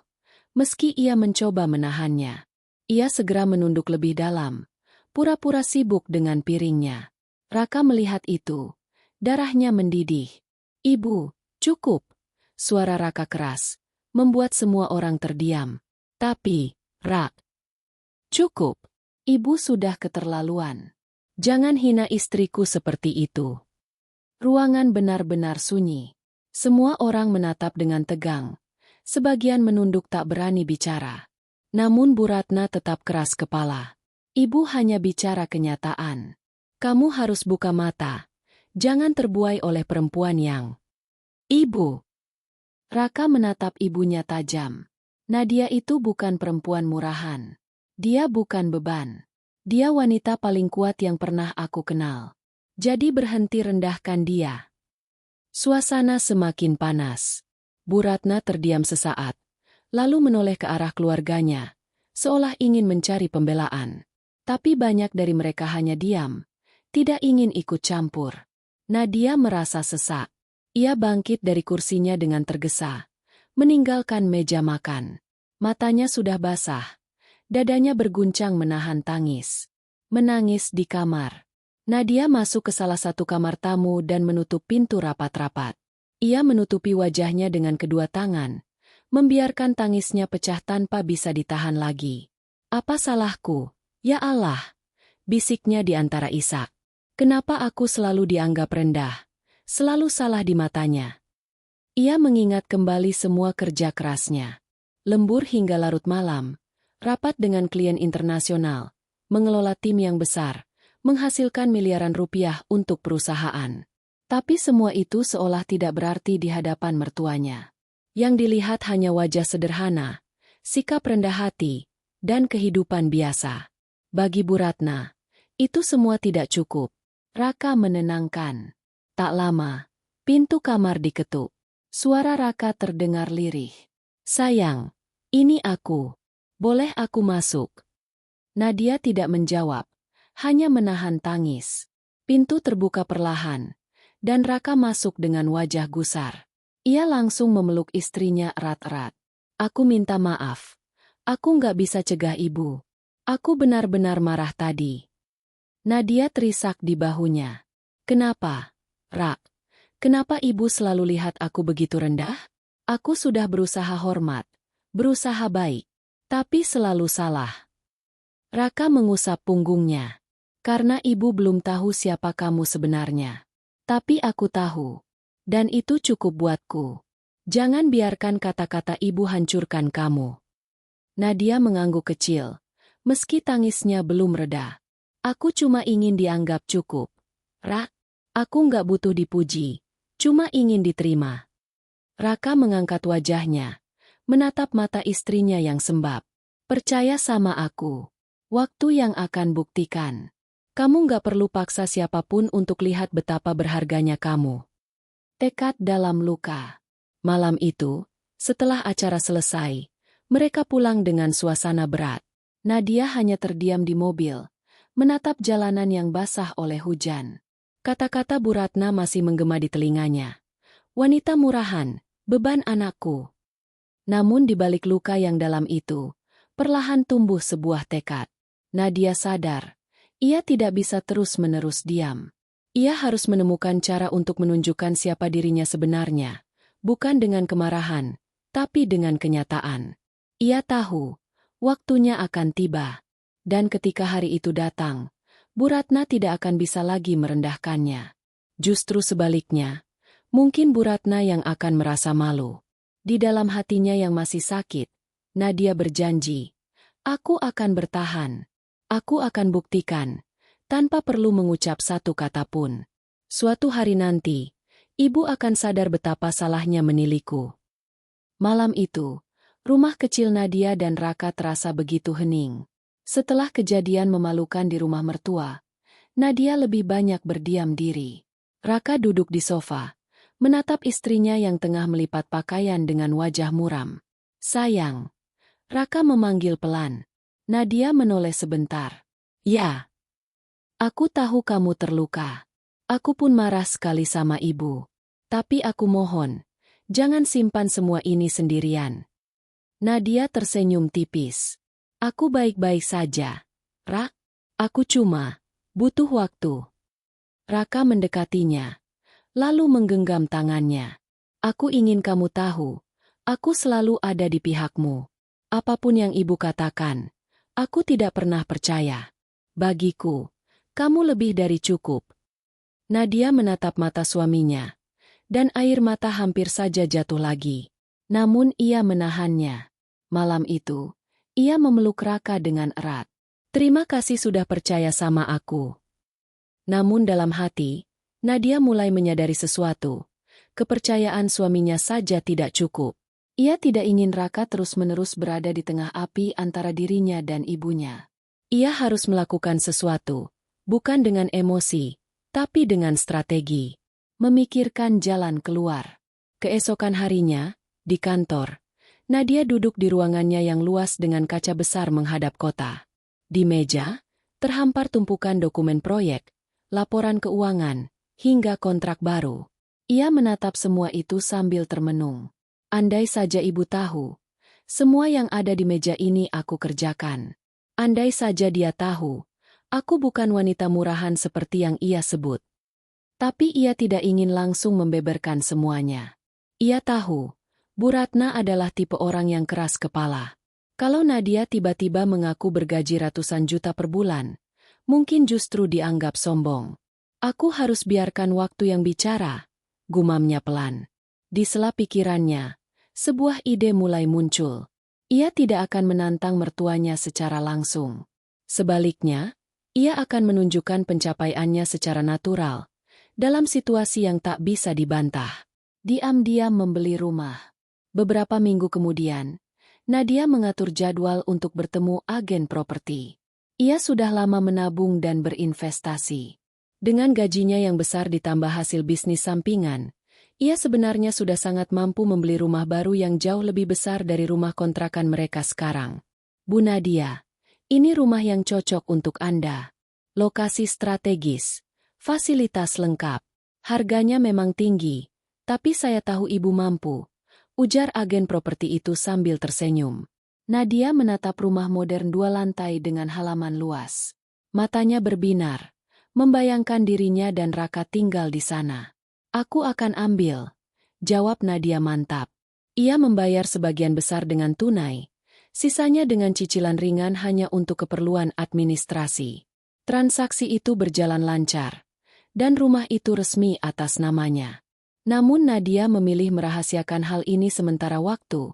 Meski ia mencoba menahannya, ia segera menunduk lebih dalam, pura-pura sibuk dengan piringnya. Raka melihat itu. Darahnya mendidih. "Ibu, cukup." Suara Raka keras, membuat semua orang terdiam. "Tapi, Rak, cukup. Ibu sudah keterlaluan. Jangan hina istriku seperti itu." Ruangan benar-benar sunyi. Semua orang menatap dengan tegang. Sebagian menunduk tak berani bicara. Namun Bu Ratna tetap keras kepala. "Ibu hanya bicara kenyataan. Kamu harus buka mata. Jangan terbuai oleh perempuan yang..." "Ibu." Raka menatap ibunya tajam. Nadia itu bukan perempuan murahan. Dia bukan beban. Dia wanita paling kuat yang pernah aku kenal. Jadi berhenti rendahkan dia. Suasana semakin panas. Bu Ratna terdiam sesaat, lalu menoleh ke arah keluarganya, seolah ingin mencari pembelaan. Tapi banyak dari mereka hanya diam, tidak ingin ikut campur. Nadia merasa sesak. Ia bangkit dari kursinya dengan tergesa, meninggalkan meja makan. Matanya sudah basah, dadanya berguncang menahan tangis. Menangis di kamar. Nadia masuk ke salah satu kamar tamu dan menutup pintu rapat-rapat. Ia menutupi wajahnya dengan kedua tangan, membiarkan tangisnya pecah tanpa bisa ditahan lagi. "Apa salahku? Ya Allah!" bisiknya di antara isak. "Kenapa aku selalu dianggap rendah? Selalu salah di matanya?" Ia mengingat kembali semua kerja kerasnya. Lembur hingga larut malam, rapat dengan klien internasional, mengelola tim yang besar, menghasilkan miliaran rupiah untuk perusahaan. Tapi semua itu seolah tidak berarti di hadapan mertuanya. Yang dilihat hanya wajah sederhana, sikap rendah hati, dan kehidupan biasa. Bagi Bu Ratna, itu semua tidak cukup. Raka menenangkan. Tak lama, pintu kamar diketuk. Suara Raka terdengar lirih. "Sayang, ini aku. Boleh aku masuk?" Nadia tidak menjawab, hanya menahan tangis. Pintu terbuka perlahan, dan Raka masuk dengan wajah gusar. Ia langsung memeluk istrinya erat-erat. "Aku minta maaf. Aku nggak bisa cegah ibu. Aku benar-benar marah tadi." Nadia terisak di bahunya. "Kenapa, Rak? Kenapa ibu selalu lihat aku begitu rendah? Aku sudah berusaha hormat, berusaha baik, tapi selalu salah." Raka mengusap punggungnya. "Karena ibu belum tahu siapa kamu sebenarnya. Tapi aku tahu. Dan itu cukup buatku. Jangan biarkan kata-kata ibu hancurkan kamu." Nadia mengangguk kecil, meski tangisnya belum reda. "Aku cuma ingin dianggap cukup. Rak, aku nggak butuh dipuji, cuma ingin diterima." Raka mengangkat wajahnya, menatap mata istrinya yang sembab. "Percaya sama aku. Waktu yang akan buktikan. Kamu nggak perlu paksa siapapun untuk lihat betapa berharganya kamu." Tekad dalam luka. Malam itu, setelah acara selesai, mereka pulang dengan suasana berat. Nadia hanya terdiam di mobil, menatap jalanan yang basah oleh hujan. Kata-kata Bu Ratna masih menggema di telinganya. "Wanita murahan, beban anakku." Namun di balik luka yang dalam itu, perlahan tumbuh sebuah tekad. Nadia sadar, ia tidak bisa terus-menerus diam. Ia harus menemukan cara untuk menunjukkan siapa dirinya sebenarnya, bukan dengan kemarahan, tapi dengan kenyataan. Ia tahu, waktunya akan tiba. Dan ketika hari itu datang, Bu Ratna tidak akan bisa lagi merendahkannya. Justru sebaliknya, mungkin Bu Ratna yang akan merasa malu. Di dalam hatinya yang masih sakit, Nadia berjanji, "Aku akan bertahan. Aku akan buktikan, tanpa perlu mengucap satu kata pun. Suatu hari nanti, ibu akan sadar betapa salahnya menilaiku." Malam itu, rumah kecil Nadia dan Raka terasa begitu hening. Setelah kejadian memalukan di rumah mertua, Nadia lebih banyak berdiam diri. Raka duduk di sofa, menatap istrinya yang tengah melipat pakaian dengan wajah muram. "Sayang." Raka memanggil pelan. Nadia menoleh sebentar. "Ya. Aku tahu kamu terluka. Aku pun marah sekali sama ibu. Tapi aku mohon, jangan simpan semua ini sendirian." Nadia tersenyum tipis. "Aku baik-baik saja, Rak. Aku cuma butuh waktu." Raka mendekatinya, lalu menggenggam tangannya. "Aku ingin kamu tahu, aku selalu ada di pihakmu. Apapun yang ibu katakan, aku tidak pernah percaya. Bagiku, kamu lebih dari cukup." Nadia menatap mata suaminya, dan air mata hampir saja jatuh lagi. Namun ia menahannya. Malam itu, ia memeluk Raka dengan erat. "Terima kasih sudah percaya sama aku." Namun dalam hati, Nadia mulai menyadari sesuatu. Kepercayaan suaminya saja tidak cukup. Ia tidak ingin Raka terus-menerus berada di tengah api antara dirinya dan ibunya. Ia harus melakukan sesuatu, bukan dengan emosi, tapi dengan strategi. Memikirkan jalan keluar. Keesokan harinya, di kantor, Nadia duduk di ruangannya yang luas dengan kaca besar menghadap kota. Di meja, terhampar tumpukan dokumen proyek, laporan keuangan, hingga kontrak baru. Ia menatap semua itu sambil termenung. Andai saja ibu tahu, semua yang ada di meja ini aku kerjakan. Andai saja dia tahu, aku bukan wanita murahan seperti yang ia sebut. Tapi ia tidak ingin langsung membeberkan semuanya. Ia tahu, Bu Ratna adalah tipe orang yang keras kepala. Kalau Nadia tiba-tiba mengaku bergaji ratusan juta per bulan, mungkin justru dianggap sombong. "Aku harus biarkan waktu yang bicara," gumamnya pelan. Di sela pikirannya, sebuah ide mulai muncul. Ia tidak akan menantang mertuanya secara langsung. Sebaliknya, ia akan menunjukkan pencapaiannya secara natural, dalam situasi yang tak bisa dibantah. Diam-diam membeli rumah. Beberapa minggu kemudian, Nadia mengatur jadwal untuk bertemu agen properti. Ia sudah lama menabung dan berinvestasi. Dengan gajinya yang besar ditambah hasil bisnis sampingan, ia sebenarnya sudah sangat mampu membeli rumah baru yang jauh lebih besar dari rumah kontrakan mereka sekarang. "Bu Nadia, ini rumah yang cocok untuk Anda. Lokasi strategis, fasilitas lengkap. Harganya memang tinggi, tapi saya tahu ibu mampu," ujar agen properti itu sambil tersenyum. Nadia menatap rumah modern 2 lantai dengan halaman luas. Matanya berbinar, membayangkan dirinya dan Raka tinggal di sana. "Aku akan ambil," jawab Nadia mantap. Ia membayar sebagian besar dengan tunai, sisanya dengan cicilan ringan hanya untuk keperluan administrasi. Transaksi itu berjalan lancar, dan rumah itu resmi atas namanya. Namun Nadia memilih merahasiakan hal ini sementara waktu,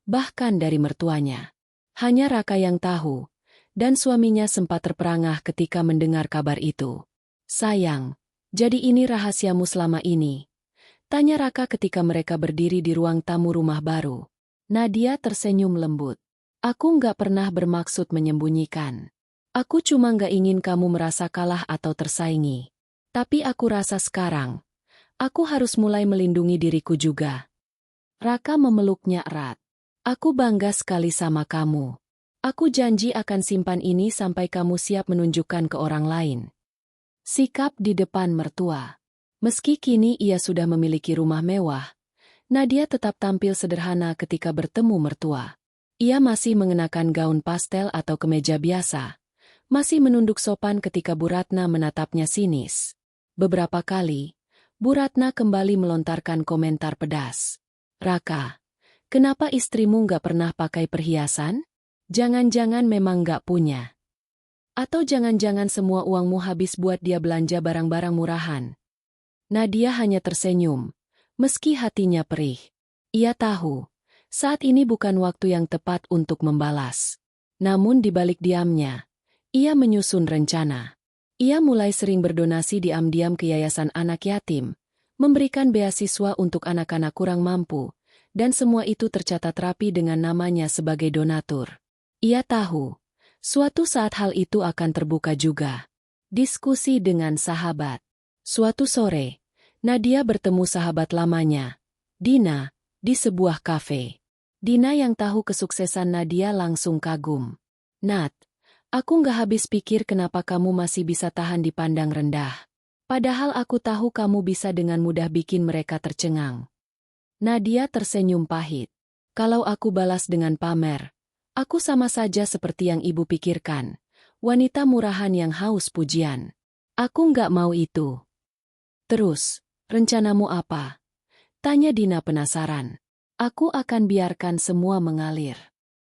bahkan dari mertuanya. Hanya Raka yang tahu, dan suaminya sempat terperangah ketika mendengar kabar itu. "Sayang, jadi ini rahasiamu selama ini?" tanya Raka ketika mereka berdiri di ruang tamu rumah baru. Nadia tersenyum lembut. "Aku nggak pernah bermaksud menyembunyikan. Aku cuma nggak ingin kamu merasa kalah atau tersaingi. Tapi aku rasa sekarang, aku harus mulai melindungi diriku juga." Raka memeluknya erat. "Aku bangga sekali sama kamu. Aku janji akan simpan ini sampai kamu siap menunjukkan ke orang lain." Sikap di depan mertua. Meski kini ia sudah memiliki rumah mewah, Nadia tetap tampil sederhana ketika bertemu mertua. Ia masih mengenakan gaun pastel atau kemeja biasa. Masih menunduk sopan ketika Bu Ratna menatapnya sinis. Beberapa kali, Bu Ratna kembali melontarkan komentar pedas. "Raka, kenapa istrimu nggak pernah pakai perhiasan? Jangan-jangan memang nggak punya. Atau jangan-jangan semua uangmu habis buat dia belanja barang-barang murahan?" Nadia hanya tersenyum, meski hatinya perih. Ia tahu, saat ini bukan waktu yang tepat untuk membalas. Namun di balik diamnya, ia menyusun rencana. Ia mulai sering berdonasi diam-diam ke yayasan anak yatim, memberikan beasiswa untuk anak-anak kurang mampu, dan semua itu tercatat rapi dengan namanya sebagai donatur. Ia tahu, suatu saat hal itu akan terbuka juga. Diskusi dengan sahabat. Suatu sore, Nadia bertemu sahabat lamanya, Dina, di sebuah kafe. Dina yang tahu kesuksesan Nadia langsung kagum. "Nat, aku nggak habis pikir kenapa kamu masih bisa tahan dipandang rendah. Padahal aku tahu kamu bisa dengan mudah bikin mereka tercengang." Nadia tersenyum pahit. "Kalau aku balas dengan pamer, aku sama saja seperti yang ibu pikirkan, wanita murahan yang haus pujian. Aku nggak mau itu." "Terus, rencanamu apa?" tanya Dina penasaran. "Aku akan biarkan semua mengalir.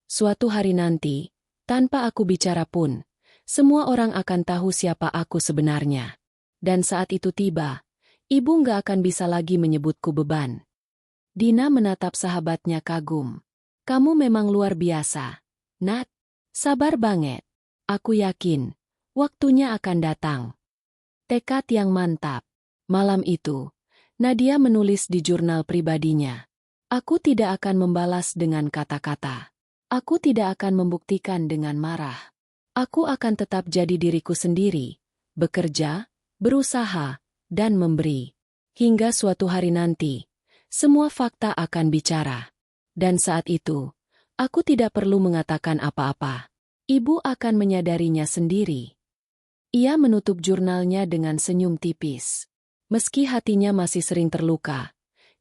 Suatu hari nanti, tanpa aku bicara pun, semua orang akan tahu siapa aku sebenarnya. Dan saat itu tiba, ibu nggak akan bisa lagi menyebutku beban." Dina menatap sahabatnya kagum. "Kamu memang luar biasa, Nat. Sabar banget. Aku yakin, waktunya akan datang." Tekad yang mantap. Malam itu, Nadia menulis di jurnal pribadinya. "Aku tidak akan membalas dengan kata-kata. Aku tidak akan membuktikan dengan marah. Aku akan tetap jadi diriku sendiri, bekerja, berusaha, dan memberi. Hingga suatu hari nanti, semua fakta akan bicara. Dan saat itu, aku tidak perlu mengatakan apa-apa. Ibu akan menyadarinya sendiri." Ia menutup jurnalnya dengan senyum tipis. Meski hatinya masih sering terluka,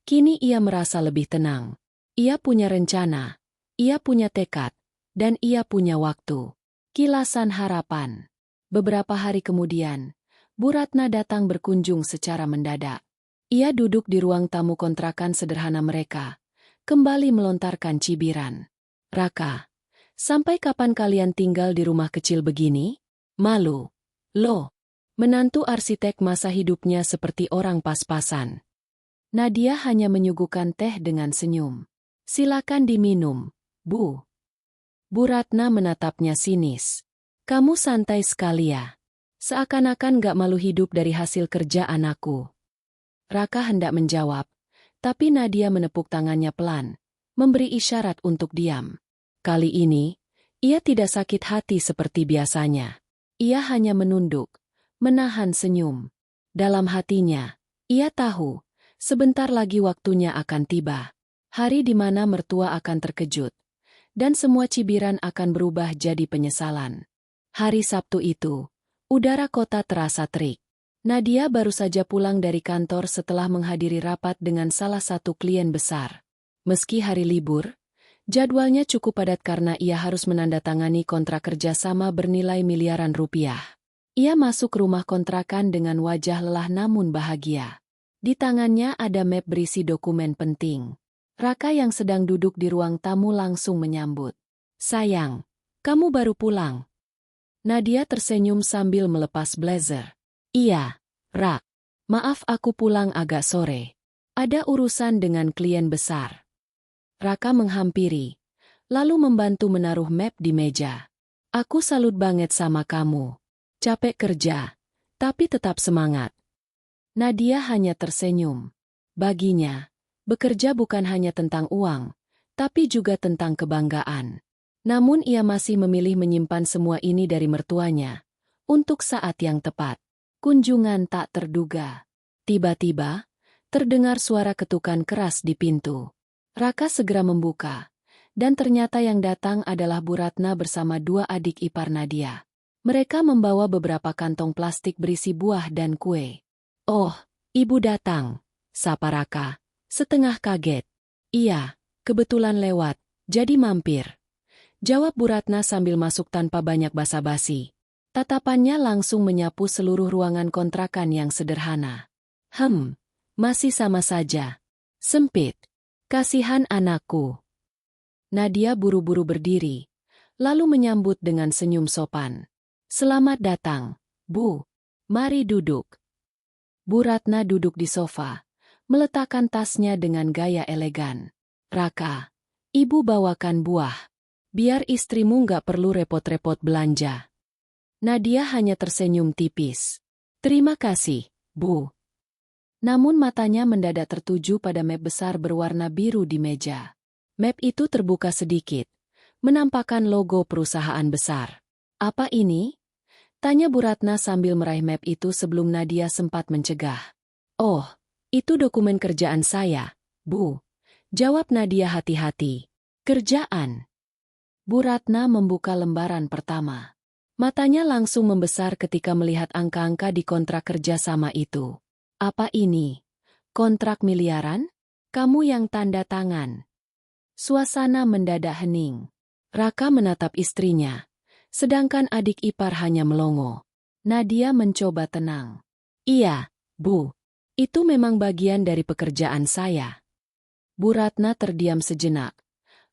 kini ia merasa lebih tenang. Ia punya rencana, ia punya tekad, dan ia punya waktu. Kilasan harapan. Beberapa hari kemudian, Bu Ratna datang berkunjung secara mendadak. Ia duduk di ruang tamu kontrakan sederhana mereka, kembali melontarkan cibiran. "Raka, sampai kapan kalian tinggal di rumah kecil begini? Malu. Loh, menantu arsitek masa hidupnya seperti orang pas-pasan." Nadia hanya menyuguhkan teh dengan senyum. "Silakan diminum, Bu." Bu Ratna menatapnya sinis. "Kamu santai sekali ya. Seakan-akan gak malu hidup dari hasil kerja anakku." Raka hendak menjawab, tapi Nadia menepuk tangannya pelan, memberi isyarat untuk diam. Kali ini, ia tidak sakit hati seperti biasanya. Ia hanya menunduk, menahan senyum. Dalam hatinya, ia tahu, sebentar lagi waktunya akan tiba. Hari di mana mertua akan terkejut, dan semua cibiran akan berubah jadi penyesalan. Hari Sabtu itu, udara kota terasa terik. Nadia baru saja pulang dari kantor setelah menghadiri rapat dengan salah satu klien besar. Meski hari libur, jadwalnya cukup padat karena ia harus menandatangani kontrak kerjasama bernilai miliaran rupiah. Ia masuk rumah kontrakan dengan wajah lelah namun bahagia. Di tangannya ada map berisi dokumen penting. Raka yang sedang duduk di ruang tamu langsung menyambut. "Sayang, kamu baru pulang." Nadia tersenyum sambil melepas blazer. "Iya, Rak. Maaf aku pulang agak sore. Ada urusan dengan klien besar." Raka menghampiri, lalu membantu menaruh map di meja. "Aku salut banget sama kamu. Capek kerja, tapi tetap semangat." Nadia hanya tersenyum. Baginya, bekerja bukan hanya tentang uang, tapi juga tentang kebanggaan. Namun ia masih memilih menyimpan semua ini dari mertuanya, untuk saat yang tepat. Kunjungan tak terduga. Tiba-tiba, terdengar suara ketukan keras di pintu. Raka segera membuka, dan ternyata yang datang adalah Bu Ratna bersama dua adik ipar Nadia. Mereka membawa beberapa kantong plastik berisi buah dan kue. "Oh, ibu datang," sapa Raka, setengah kaget. Iya, kebetulan lewat, jadi mampir. Jawab Bu Ratna sambil masuk tanpa banyak basa-basi. Tatapannya langsung menyapu seluruh ruangan kontrakan yang sederhana. Masih sama saja. Sempit. Kasihan anakku. Nadia buru-buru berdiri, lalu menyambut dengan senyum sopan. Selamat datang, Bu. Mari duduk. Bu Ratna duduk di sofa, meletakkan tasnya dengan gaya elegan. Raka, Ibu bawakan buah. Biar istrimu nggak perlu repot-repot belanja. Nadia hanya tersenyum tipis. Terima kasih, Bu. Namun matanya mendadak tertuju pada map besar berwarna biru di meja. Map itu terbuka sedikit, menampakkan logo perusahaan besar. Apa ini? Tanya Bu Ratna sambil meraih map itu sebelum Nadia sempat mencegah. Oh, itu dokumen kerjaan saya, Bu. Jawab Nadia hati-hati. Kerjaan. Bu Ratna membuka lembaran pertama. Matanya langsung membesar ketika melihat angka-angka di kontrak kerjasama itu. Apa ini? Kontrak miliaran? Kamu yang tanda tangan. Suasana mendadak hening. Raka menatap istrinya, sedangkan adik ipar hanya melongo. Nadia mencoba tenang. Iya, Bu. Itu memang bagian dari pekerjaan saya. Bu Ratna terdiam sejenak,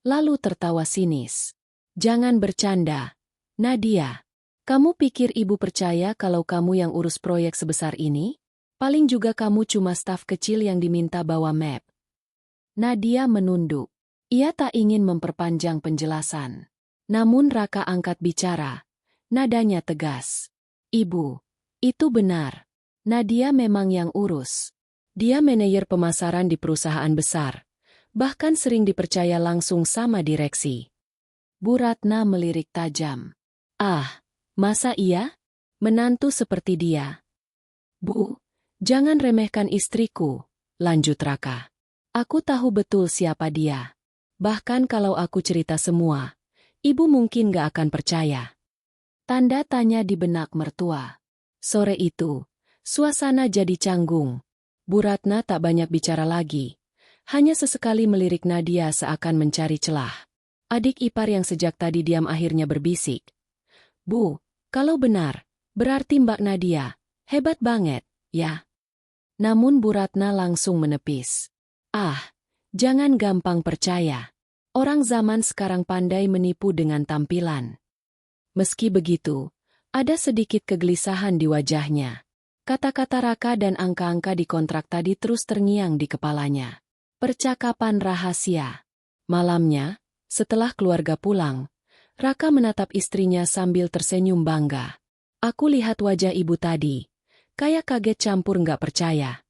lalu tertawa sinis. Jangan bercanda, Nadia. Kamu pikir ibu percaya kalau kamu yang urus proyek sebesar ini? Paling juga kamu cuma staf kecil yang diminta bawa map. Nadia menunduk. Ia tak ingin memperpanjang penjelasan. Namun Raka angkat bicara. Nadanya tegas. Ibu, itu benar. Nadia memang yang urus. Dia manajer pemasaran di perusahaan besar. Bahkan sering dipercaya langsung sama direksi. Bu Ratna melirik tajam. Ah, masa iya? Menantu seperti dia. Bu, jangan remehkan istriku, lanjut Raka. Aku tahu betul siapa dia. Bahkan kalau aku cerita semua, ibu mungkin gak akan percaya. Tanda tanya di benak mertua. Sore itu, suasana jadi canggung. Bu Ratna tak banyak bicara lagi. Hanya sesekali melirik Nadia seakan mencari celah. Adik ipar yang sejak tadi diam akhirnya berbisik. Bu, kalau benar, berarti Mbak Nadia, hebat banget, ya. Namun Bu Ratna langsung menepis. Ah, jangan gampang percaya. Orang zaman sekarang pandai menipu dengan tampilan. Meski begitu, ada sedikit kegelisahan di wajahnya. Kata-kata Raka dan angka-angka di kontrak tadi terus terngiang di kepalanya. Percakapan rahasia. Malamnya, setelah keluarga pulang, Raka menatap istrinya sambil tersenyum bangga. Aku lihat wajah ibu tadi. Kayak kaget campur nggak percaya.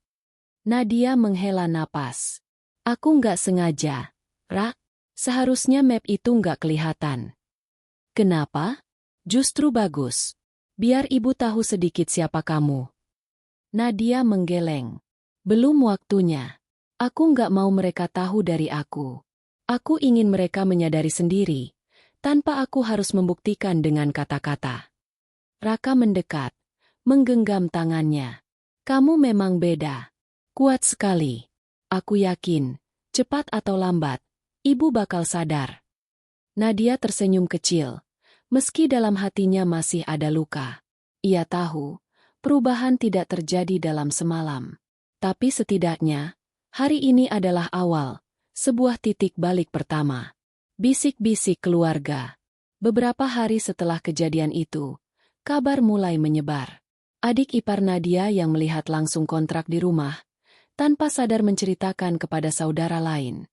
Nadia menghela napas. Aku nggak sengaja, Rak. Seharusnya map itu nggak kelihatan. Kenapa? Justru bagus. Biar ibu tahu sedikit siapa kamu. Nadia menggeleng. Belum waktunya. Aku nggak mau mereka tahu dari aku. Aku ingin mereka menyadari sendiri, tanpa aku harus membuktikan dengan kata-kata. Raka mendekat, menggenggam tangannya. Kamu memang beda. Kuat sekali. Aku yakin, cepat atau lambat, ibu bakal sadar. Nadia tersenyum kecil, meski dalam hatinya masih ada luka. Ia tahu, perubahan tidak terjadi dalam semalam. Tapi setidaknya, hari ini adalah awal. Sebuah titik balik pertama. Bisik-bisik keluarga. Beberapa hari setelah kejadian itu, kabar mulai menyebar. Adik ipar Nadia yang melihat langsung kontrak di rumah, tanpa sadar menceritakan kepada saudara lain.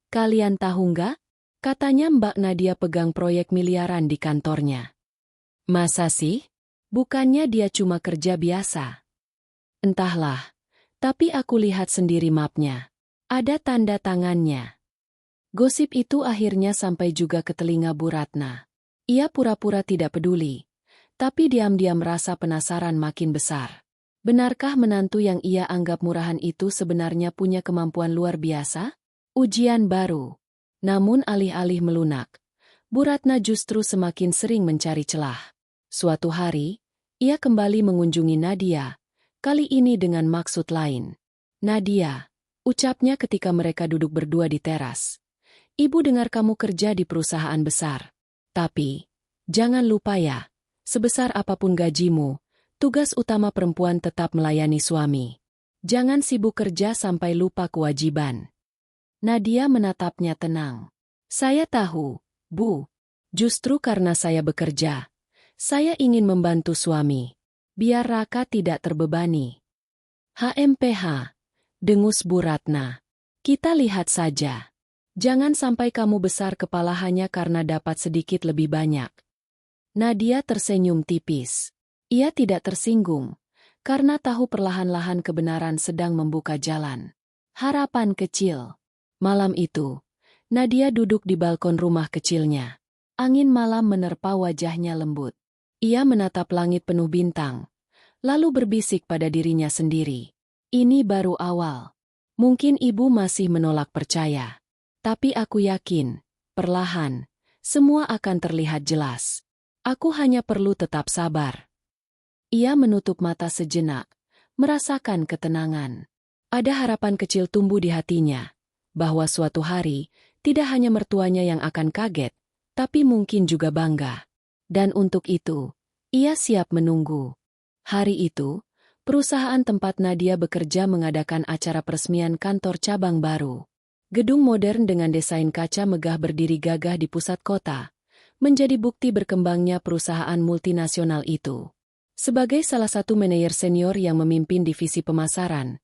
Kalian tahu nggak? Katanya Mbak Nadia pegang proyek miliaran di kantornya. Masa sih? Bukannya dia cuma kerja biasa. Entahlah, tapi aku lihat sendiri mapnya. Ada tanda tangannya. Gosip itu akhirnya sampai juga ke telinga Bu Ratna. Ia pura-pura tidak peduli, tapi diam-diam rasa penasaran makin besar. Benarkah menantu yang ia anggap murahan itu sebenarnya punya kemampuan luar biasa? Ujian baru. Namun alih-alih melunak, Bu Ratna justru semakin sering mencari celah. Suatu hari, ia kembali mengunjungi Nadia, kali ini dengan maksud lain. Nadia, Ucapnya ketika mereka duduk berdua di teras. Ibu dengar kamu kerja di perusahaan besar. Tapi, jangan lupa ya, sebesar apapun gajimu, tugas utama perempuan tetap melayani suami. Jangan sibuk kerja sampai lupa kewajiban. Nadia menatapnya tenang. Saya tahu, Bu. Justru karena saya bekerja, saya ingin membantu suami. Biar Raka tidak terbebani. HMPH, dengus Bu Ratna. Kita lihat saja. Jangan sampai kamu besar kepala hanya karena dapat sedikit lebih banyak. Nadia tersenyum tipis. Ia tidak tersinggung, karena tahu perlahan-lahan kebenaran sedang membuka jalan. Harapan kecil. Malam itu, Nadia duduk di balkon rumah kecilnya. Angin malam menerpa wajahnya lembut. Ia menatap langit penuh bintang, lalu berbisik pada dirinya sendiri. Ini baru awal. Mungkin ibu masih menolak percaya. Tapi aku yakin, perlahan, semua akan terlihat jelas. Aku hanya perlu tetap sabar. Ia menutup mata sejenak, merasakan ketenangan. Ada harapan kecil tumbuh di hatinya, bahwa suatu hari, tidak hanya mertuanya yang akan kaget, tapi mungkin juga bangga. Dan untuk itu, ia siap menunggu. Hari itu, perusahaan tempat Nadia bekerja mengadakan acara peresmian kantor cabang baru. Gedung modern dengan desain kaca megah berdiri gagah di pusat kota, menjadi bukti berkembangnya perusahaan multinasional itu. Sebagai salah satu manajer senior yang memimpin divisi pemasaran,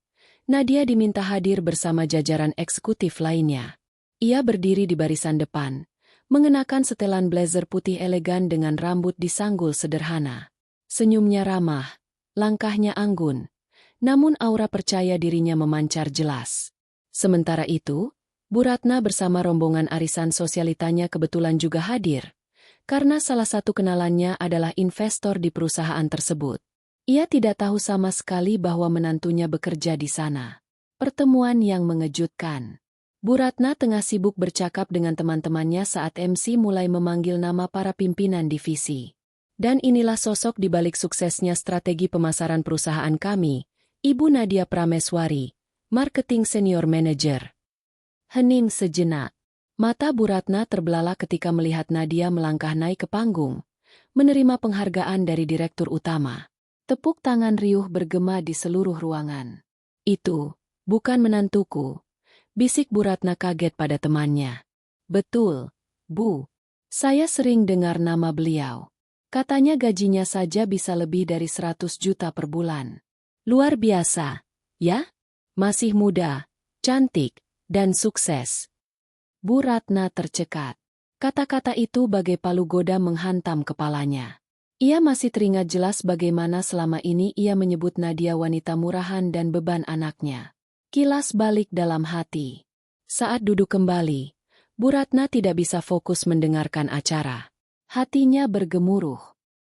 Nadia diminta hadir bersama jajaran eksekutif lainnya. Ia berdiri di barisan depan, mengenakan setelan blazer putih elegan dengan rambut disanggul sederhana. Senyumnya ramah, langkahnya anggun, namun aura percaya dirinya memancar jelas. Sementara itu, Bu Ratna bersama rombongan arisan sosialitanya kebetulan juga hadir, karena salah satu kenalannya adalah investor di perusahaan tersebut. Ia tidak tahu sama sekali bahwa menantunya bekerja di sana. Pertemuan yang mengejutkan. Bu Ratna tengah sibuk bercakap dengan teman-temannya saat MC mulai memanggil nama para pimpinan divisi. Dan inilah sosok di balik suksesnya strategi pemasaran perusahaan kami, Ibu Nadia Prameswari, Marketing Senior Manager. Hening sejenak. Mata Bu Ratna terbelalak ketika melihat Nadia melangkah naik ke panggung, menerima penghargaan dari direktur utama. Tepuk tangan riuh bergema di seluruh ruangan. Itu, bukan menantuku, bisik Bu Ratna kaget pada temannya. Betul, Bu. Saya sering dengar nama beliau. Katanya gajinya saja bisa lebih dari 100 juta per bulan. Luar biasa, ya? Masih muda, cantik, dan sukses. Bu Ratna tercekat. Kata-kata itu bagai palu goda menghantam kepalanya. Ia masih teringat jelas bagaimana selama ini ia menyebut Nadia wanita murahan dan beban anaknya. Kilas balik dalam hati. Saat duduk kembali, Bu Ratna tidak bisa fokus mendengarkan acara. Hatinya bergemuruh.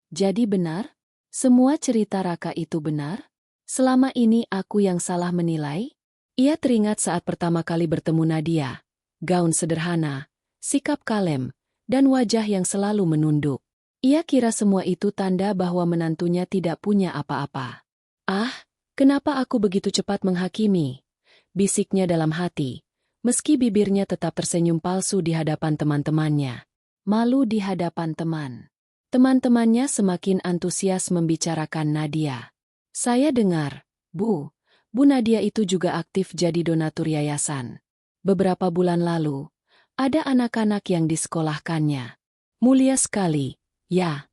Jadi benar? Semua cerita Raka itu benar? Selama ini aku yang salah menilai? Ia teringat saat pertama kali bertemu Nadia. Gaun sederhana, sikap kalem, dan wajah yang selalu menunduk. Ia kira semua itu tanda bahwa menantunya tidak punya apa-apa. Ah, kenapa aku begitu cepat menghakimi? Bisiknya dalam hati, meski bibirnya tetap tersenyum palsu di hadapan teman-temannya. Malu di hadapan teman. Teman-temannya semakin antusias membicarakan Nadia. Saya dengar, Bu Nadia itu juga aktif jadi donatur yayasan. Beberapa bulan lalu, ada anak-anak yang disekolahkannya. Mulia sekali, ya.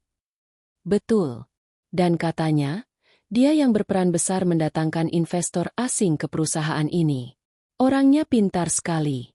Betul. Dan katanya, dia yang berperan besar mendatangkan investor asing ke perusahaan ini. Orangnya pintar sekali.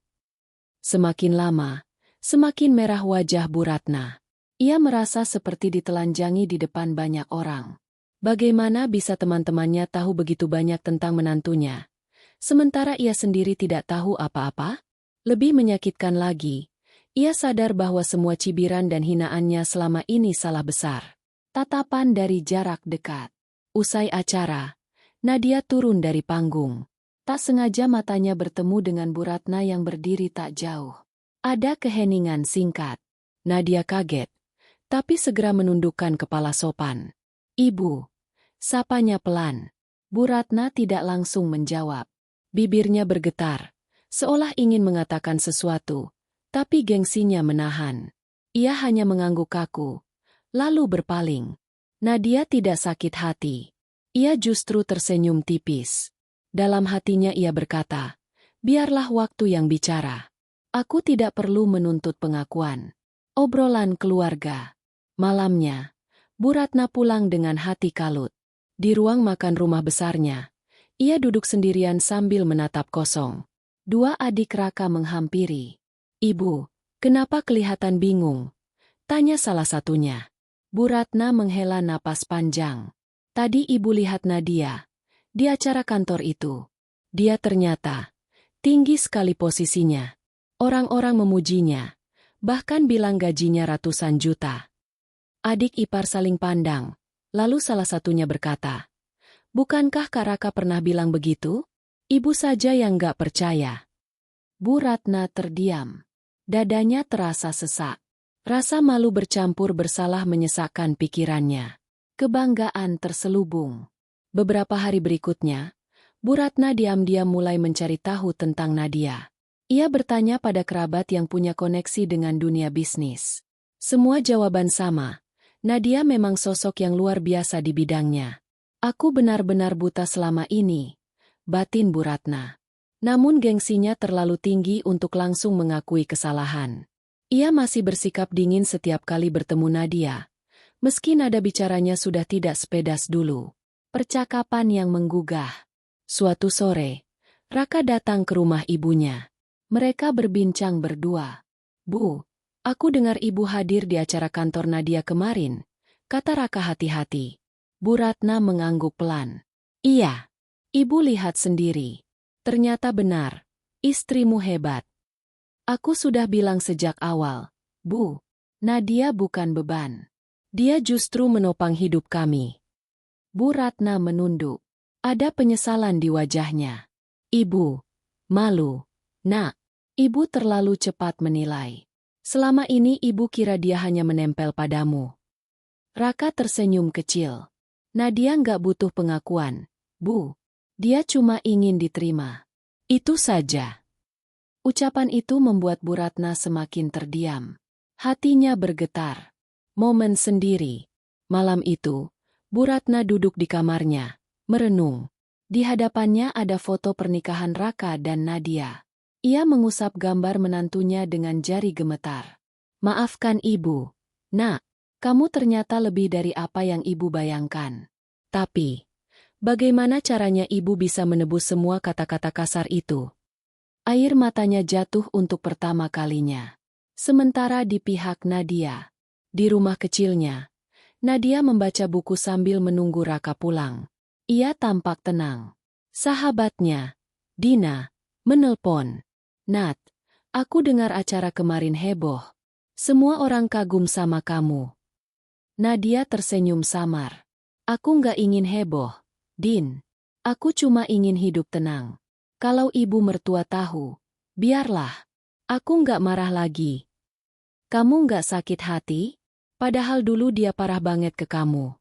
Semakin lama, semakin merah wajah Bu Ratna. Ia merasa seperti ditelanjangi di depan banyak orang. Bagaimana bisa teman-temannya tahu begitu banyak tentang menantunya, sementara ia sendiri tidak tahu apa-apa? Lebih menyakitkan lagi, ia sadar bahwa semua cibiran dan hinaannya selama ini salah besar. Tatapan dari jarak dekat. Usai acara, Nadia turun dari panggung. Tak sengaja matanya bertemu dengan Bu Ratna yang berdiri tak jauh. Ada keheningan singkat. Nadia kaget, tapi segera menundukkan kepala sopan. Ibu. Sapanya pelan. Bu Ratna tidak langsung menjawab. Bibirnya bergetar, seolah ingin mengatakan sesuatu, tapi gengsinya menahan. Ia hanya mengangguk kaku, lalu berpaling. Nadia tidak sakit hati. Ia justru tersenyum tipis. Dalam hatinya ia berkata, biarlah waktu yang bicara. Aku tidak perlu menuntut pengakuan. Obrolan keluarga. Malamnya, Bu Ratna pulang dengan hati kalut. Di ruang makan rumah besarnya, ia duduk sendirian sambil menatap kosong. Dua adik Raka menghampiri. Ibu, kenapa kelihatan bingung? Tanya salah satunya. Bu Ratna menghela napas panjang. Tadi ibu lihat Nadia di acara kantor itu. Dia ternyata tinggi sekali posisinya. Orang-orang memujinya, bahkan bilang gajinya ratusan juta. Adik ipar saling pandang, lalu salah satunya berkata, bukankah Kak Raka pernah bilang begitu? Ibu saja yang gak percaya. Bu Ratna terdiam. Dadanya terasa sesak. Rasa malu bercampur bersalah menyesakkan pikirannya. Kebanggaan terselubung. Beberapa hari berikutnya, Bu Ratna diam-diam mulai mencari tahu tentang Nadia. Ia bertanya pada kerabat yang punya koneksi dengan dunia bisnis. Semua jawaban sama. Nadia memang sosok yang luar biasa di bidangnya. Aku benar-benar buta selama ini, batin Bu Ratna. Namun gengsinya terlalu tinggi untuk langsung mengakui kesalahan. Ia masih bersikap dingin setiap kali bertemu Nadia, meski nada bicaranya sudah tidak sepedas dulu. Percakapan yang menggugah. Suatu sore, Raka datang ke rumah ibunya. Mereka berbincang berdua. Bu, aku dengar ibu hadir di acara kantor Nadia kemarin, kata Raka hati-hati. Bu Ratna mengangguk pelan. Iya, ibu lihat sendiri. Ternyata benar, istrimu hebat. Aku sudah bilang sejak awal, Bu, Nadia bukan beban. Dia justru menopang hidup kami. Bu Ratna menunduk. Ada penyesalan di wajahnya. Ibu, malu. Nak, ibu terlalu cepat menilai. Selama ini ibu kira dia hanya menempel padamu. Raka tersenyum kecil. Nadia nggak butuh pengakuan, Bu. Dia cuma ingin diterima. Itu saja. Ucapan itu membuat Bu Ratna semakin terdiam. Hatinya bergetar. Momen sendiri. Malam itu, Bu Ratna duduk di kamarnya, merenung. Di hadapannya ada foto pernikahan Raka dan Nadia. Ia mengusap gambar menantunya dengan jari gemetar. Maafkan ibu. Nak, kamu ternyata lebih dari apa yang ibu bayangkan. Tapi, bagaimana caranya ibu bisa menebus semua kata-kata kasar itu? Air matanya jatuh untuk pertama kalinya. Sementara di pihak Nadia, di rumah kecilnya, Nadia membaca buku sambil menunggu Raka pulang. Ia tampak tenang. Sahabatnya, Dina, menelpon. Nat, aku dengar acara kemarin heboh. Semua orang kagum sama kamu. Nadia tersenyum samar. Aku nggak ingin heboh, Din. Aku cuma ingin hidup tenang. Kalau ibu mertua tahu, biarlah. Aku nggak marah lagi. Kamu nggak sakit hati? Padahal dulu dia parah banget ke kamu.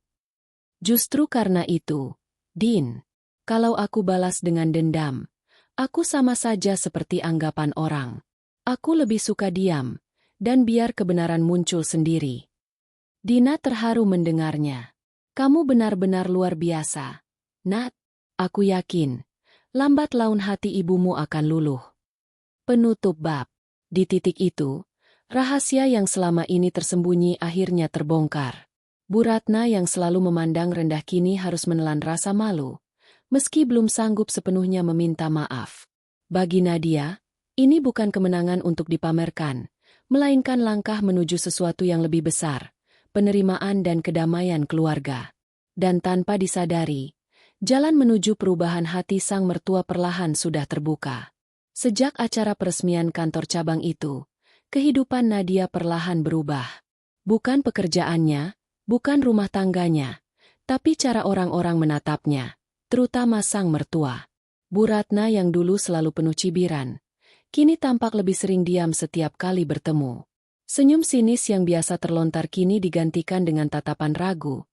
Justru karena itu, Din, kalau aku balas dengan dendam, aku sama saja seperti anggapan orang. Aku lebih suka diam, dan biar kebenaran muncul sendiri. Dina terharu mendengarnya. Kamu benar-benar luar biasa. Nat, aku yakin, lambat laun hati ibumu akan luluh. Penutup bab. Di titik itu, rahasia yang selama ini tersembunyi akhirnya terbongkar. Bu Ratna yang selalu memandang rendah kini harus menelan rasa malu, meski belum sanggup sepenuhnya meminta maaf. Bagi Nadia, ini bukan kemenangan untuk dipamerkan, melainkan langkah menuju sesuatu yang lebih besar, penerimaan dan kedamaian keluarga. Dan tanpa disadari, jalan menuju perubahan hati sang mertua perlahan sudah terbuka. Sejak acara peresmian kantor cabang itu, kehidupan Nadia perlahan berubah. Bukan pekerjaannya, bukan rumah tangganya, tapi cara orang-orang menatapnya, terutama sang mertua. Bu Ratna yang dulu selalu penuh cibiran, kini tampak lebih sering diam setiap kali bertemu. Senyum sinis yang biasa terlontar kini digantikan dengan tatapan ragu,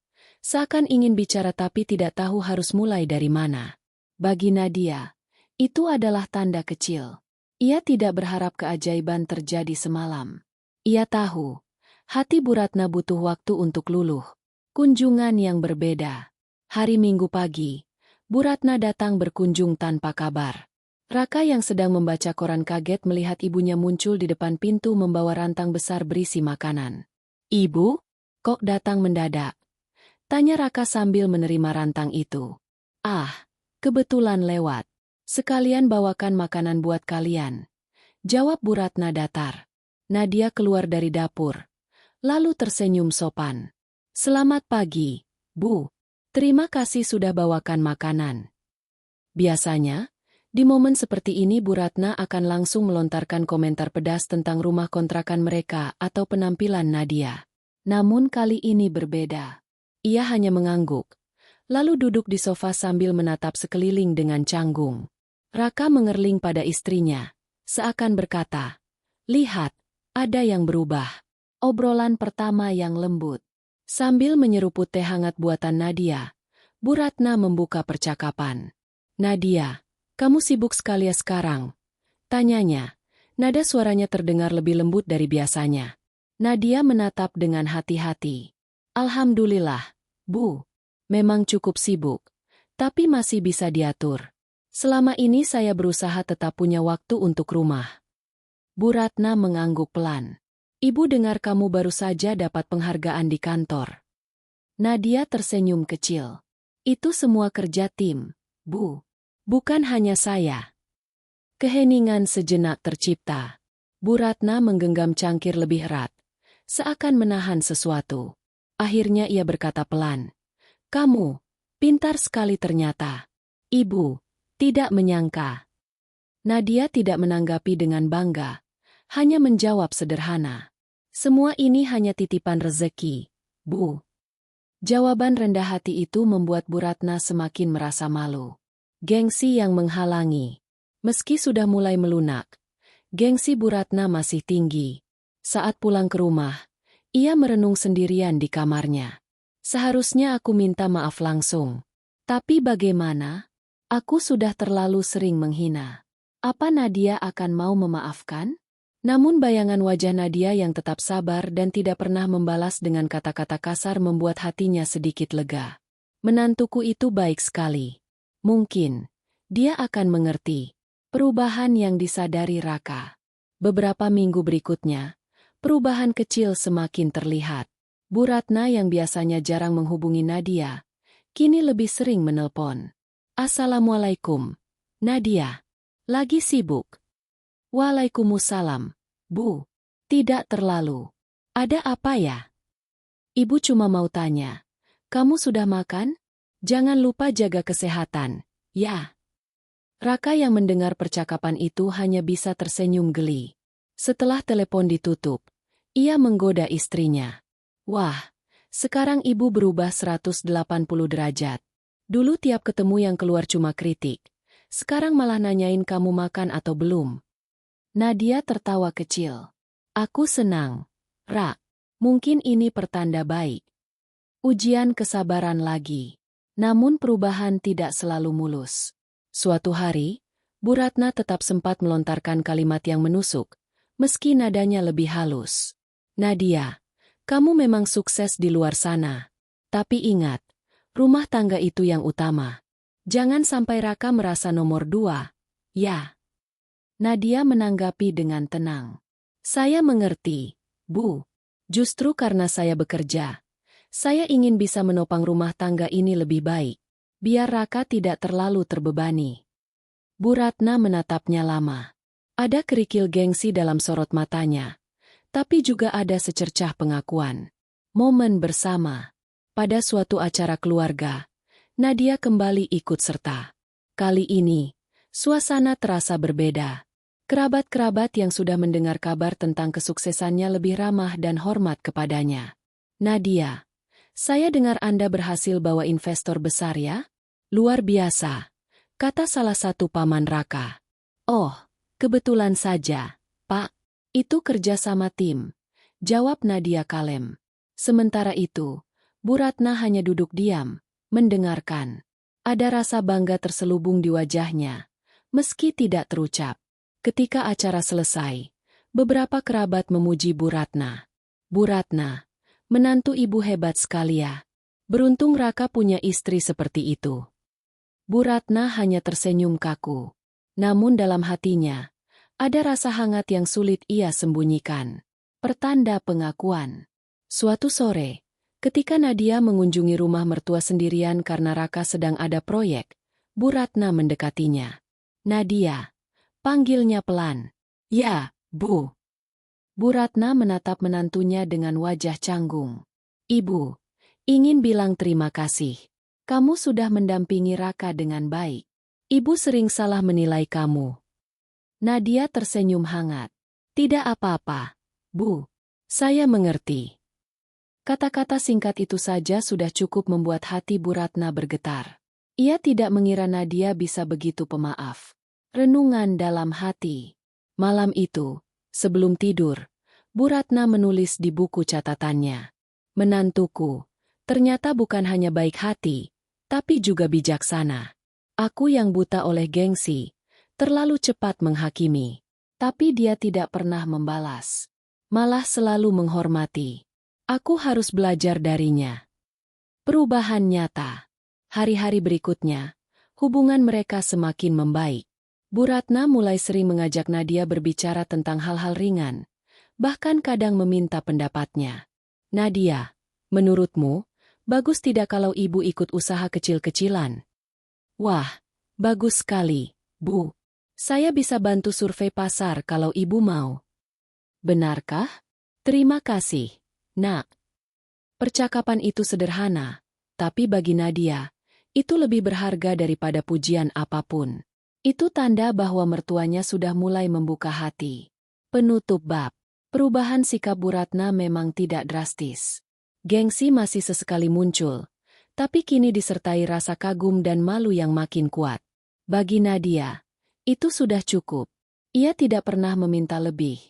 seakan ingin bicara tapi tidak tahu harus mulai dari mana. Bagi Nadia, Itu adalah tanda kecil. Ia tidak berharap keajaiban terjadi semalam. Ia tahu, hati Bu Ratna butuh waktu untuk luluh. Kunjungan yang berbeda. Hari Minggu pagi, Bu Ratna datang berkunjung tanpa kabar. Raka yang sedang membaca koran kaget melihat ibunya muncul di depan pintu membawa rantang besar berisi makanan. "Ibu, kok datang mendadak?" tanya Raka sambil menerima rantang itu. "Ah, kebetulan lewat. Sekalian bawakan makanan buat kalian," jawab Bu Ratna datar. Nadia keluar dari dapur, lalu tersenyum sopan. "Selamat pagi, Bu. Terima kasih sudah bawakan makanan." Biasanya, di momen seperti ini Bu Ratna akan langsung melontarkan komentar pedas tentang rumah kontrakan mereka atau penampilan Nadia. Namun kali ini berbeda. Ia hanya mengangguk, lalu duduk di sofa sambil menatap sekeliling dengan canggung. Raka mengerling pada istrinya, seakan berkata, "Lihat, ada yang berubah." Obrolan pertama yang lembut. Sambil menyeruput teh hangat buatan Nadia, Bu Ratna membuka percakapan. "Nadia, kamu sibuk sekali ya sekarang?" tanyanya. Nada suaranya terdengar lebih lembut dari biasanya. Nadia menatap dengan hati-hati. "Alhamdulillah, Bu. Memang cukup sibuk, tapi masih bisa diatur. Selama ini saya berusaha tetap punya waktu untuk rumah." Bu Ratna mengangguk pelan. "Ibu dengar kamu baru saja dapat penghargaan di kantor." Nadia tersenyum kecil. "Itu semua kerja tim, Bu. Bukan hanya saya." Keheningan sejenak tercipta. Bu Ratna menggenggam cangkir lebih erat, seakan menahan sesuatu. Akhirnya ia berkata pelan, "Kamu, pintar sekali ternyata." "Ibu, tidak menyangka." Nadia tidak menanggapi dengan bangga, hanya menjawab sederhana, "Semua ini hanya titipan rezeki, Bu." Jawaban rendah hati itu membuat Bu Ratna semakin merasa malu. Gengsi yang menghalangi. Meski sudah mulai melunak, gengsi Bu Ratna masih tinggi. Saat pulang ke rumah, ia merenung sendirian di kamarnya. "Seharusnya aku minta maaf langsung. Tapi bagaimana? Aku sudah terlalu sering menghina. Apa Nadia akan mau memaafkan?" Namun bayangan wajah Nadia yang tetap sabar dan tidak pernah membalas dengan kata-kata kasar membuat hatinya sedikit lega. Menantuku itu baik sekali. Mungkin dia akan mengerti. Perubahan yang disadari Raka. Beberapa minggu berikutnya, perubahan kecil semakin terlihat. Bu Ratna yang biasanya jarang menghubungi Nadia, kini lebih sering menelpon. "Assalamualaikum, Nadia. Lagi sibuk?" "Waalaikumsalam, Bu. Tidak terlalu. Ada apa ya?" "Ibu cuma mau tanya, kamu sudah makan? Jangan lupa jaga kesehatan, ya." Raka yang mendengar percakapan itu hanya bisa tersenyum geli. Setelah telepon ditutup, ia menggoda istrinya. "Wah, sekarang ibu berubah 180 derajat. Dulu tiap ketemu yang keluar cuma kritik. Sekarang malah nanyain kamu makan atau belum." Nadia tertawa kecil. "Aku senang, Ra. Mungkin ini pertanda baik. Ujian kesabaran lagi." Namun perubahan tidak selalu mulus. Suatu hari, Bu Ratna tetap sempat melontarkan kalimat yang menusuk, meski nadanya lebih halus. "Nadia, kamu memang sukses di luar sana. Tapi ingat, rumah tangga itu yang utama. Jangan sampai Raka merasa nomor 2, ya." Nadia menanggapi dengan tenang. "Saya mengerti, Bu. Justru karena saya bekerja, saya ingin bisa menopang rumah tangga ini lebih baik, biar Raka tidak terlalu terbebani." Bu Ratna menatapnya lama. Ada kerikil gengsi dalam sorot matanya, tapi juga ada secercah pengakuan. Momen bersama. Pada suatu acara keluarga, Nadia kembali ikut serta. Kali ini, suasana terasa berbeda. Kerabat-kerabat yang sudah mendengar kabar tentang kesuksesannya lebih ramah dan hormat kepadanya. "Nadia, saya dengar Anda berhasil bawa investor besar ya? Luar biasa," kata salah satu paman Raka. "Oh, kebetulan saja, Pak. Itu kerja sama tim," jawab Nadia kalem. Sementara itu, Bu Ratna hanya duduk diam, mendengarkan. Ada rasa bangga terselubung di wajahnya, Meski tidak terucap. Ketika acara selesai, beberapa kerabat memuji Bu Ratna. Bu Ratna, menantu ibu hebat sekali ya. Beruntung Raka punya istri seperti itu. Bu Ratna hanya tersenyum kaku. Namun dalam hatinya, ada rasa hangat yang sulit ia sembunyikan. Pertanda pengakuan. Suatu sore, ketika Nadia mengunjungi rumah mertua sendirian karena Raka sedang ada proyek, Bu Ratna mendekatinya. Nadia, panggilnya pelan. Ya, Bu. Bu Ratna menatap menantunya dengan wajah canggung. Ibu, ingin bilang terima kasih. Kamu sudah mendampingi Raka dengan baik. Ibu sering salah menilai kamu. Nadia tersenyum hangat. Tidak apa-apa, Bu. Saya mengerti. Kata-kata singkat itu saja sudah cukup membuat hati Bu Ratna bergetar. Ia tidak mengira Nadia bisa begitu pemaaf. Renungan dalam hati. Malam itu, sebelum tidur, Bu Ratna menulis di buku catatannya. Menantuku, ternyata bukan hanya baik hati, tapi juga bijaksana. Aku yang buta oleh gengsi, terlalu cepat menghakimi. Tapi dia tidak pernah membalas. Malah selalu menghormati. Aku harus belajar darinya. Perubahan nyata. Hari-hari berikutnya, hubungan mereka semakin membaik. Bu Ratna mulai sering mengajak Nadia berbicara tentang hal-hal ringan, bahkan kadang meminta pendapatnya. Nadia, menurutmu, bagus tidak kalau ibu ikut usaha kecil-kecilan? Wah, bagus sekali, Bu. Saya bisa bantu survei pasar kalau ibu mau. Benarkah? Terima kasih, Nak. Percakapan itu sederhana, tapi bagi Nadia, itu lebih berharga daripada pujian apapun. Itu tanda bahwa mertuanya sudah mulai membuka hati. Penutup bab. Perubahan sikap Bu Ratna memang tidak drastis. Gengsi masih sesekali muncul, tapi kini disertai rasa kagum dan malu yang makin kuat. Bagi Nadia, itu sudah cukup. Ia tidak pernah meminta lebih,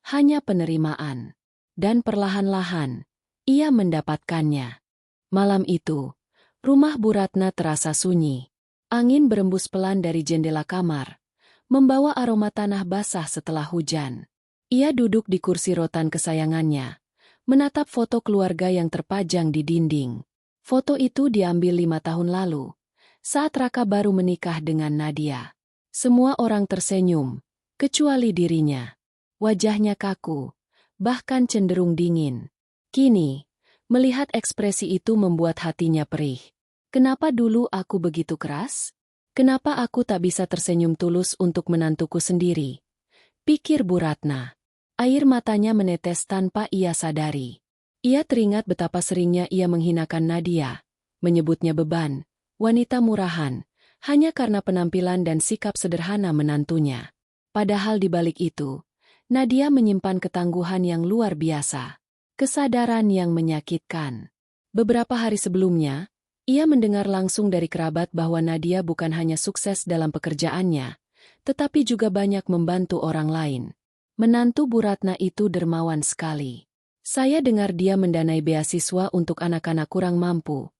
hanya penerimaan. Dan perlahan-lahan, ia mendapatkannya. Malam itu, rumah Bu Ratna terasa sunyi. Angin berembus pelan dari jendela kamar, membawa aroma tanah basah setelah hujan. Ia duduk di kursi rotan kesayangannya, menatap foto keluarga yang terpajang di dinding. Foto itu diambil 5 tahun lalu, saat Raka baru menikah dengan Nadia. Semua orang tersenyum, kecuali dirinya. Wajahnya kaku, bahkan cenderung dingin. Kini, melihat ekspresi itu membuat hatinya perih. Kenapa dulu aku begitu keras? Kenapa aku tak bisa tersenyum tulus untuk menantuku sendiri? Pikir Bu Ratna. Air matanya menetes tanpa ia sadari. Ia teringat betapa seringnya ia menghinakan Nadia, menyebutnya beban, wanita murahan, hanya karena penampilan dan sikap sederhana menantunya. Padahal di balik itu, Nadia menyimpan ketangguhan yang luar biasa. Kesadaran yang menyakitkan. Beberapa hari sebelumnya, ia mendengar langsung dari kerabat bahwa Nadia bukan hanya sukses dalam pekerjaannya, tetapi juga banyak membantu orang lain. Menantu Bu Ratna itu dermawan sekali. Saya dengar dia mendanai beasiswa untuk anak-anak kurang mampu,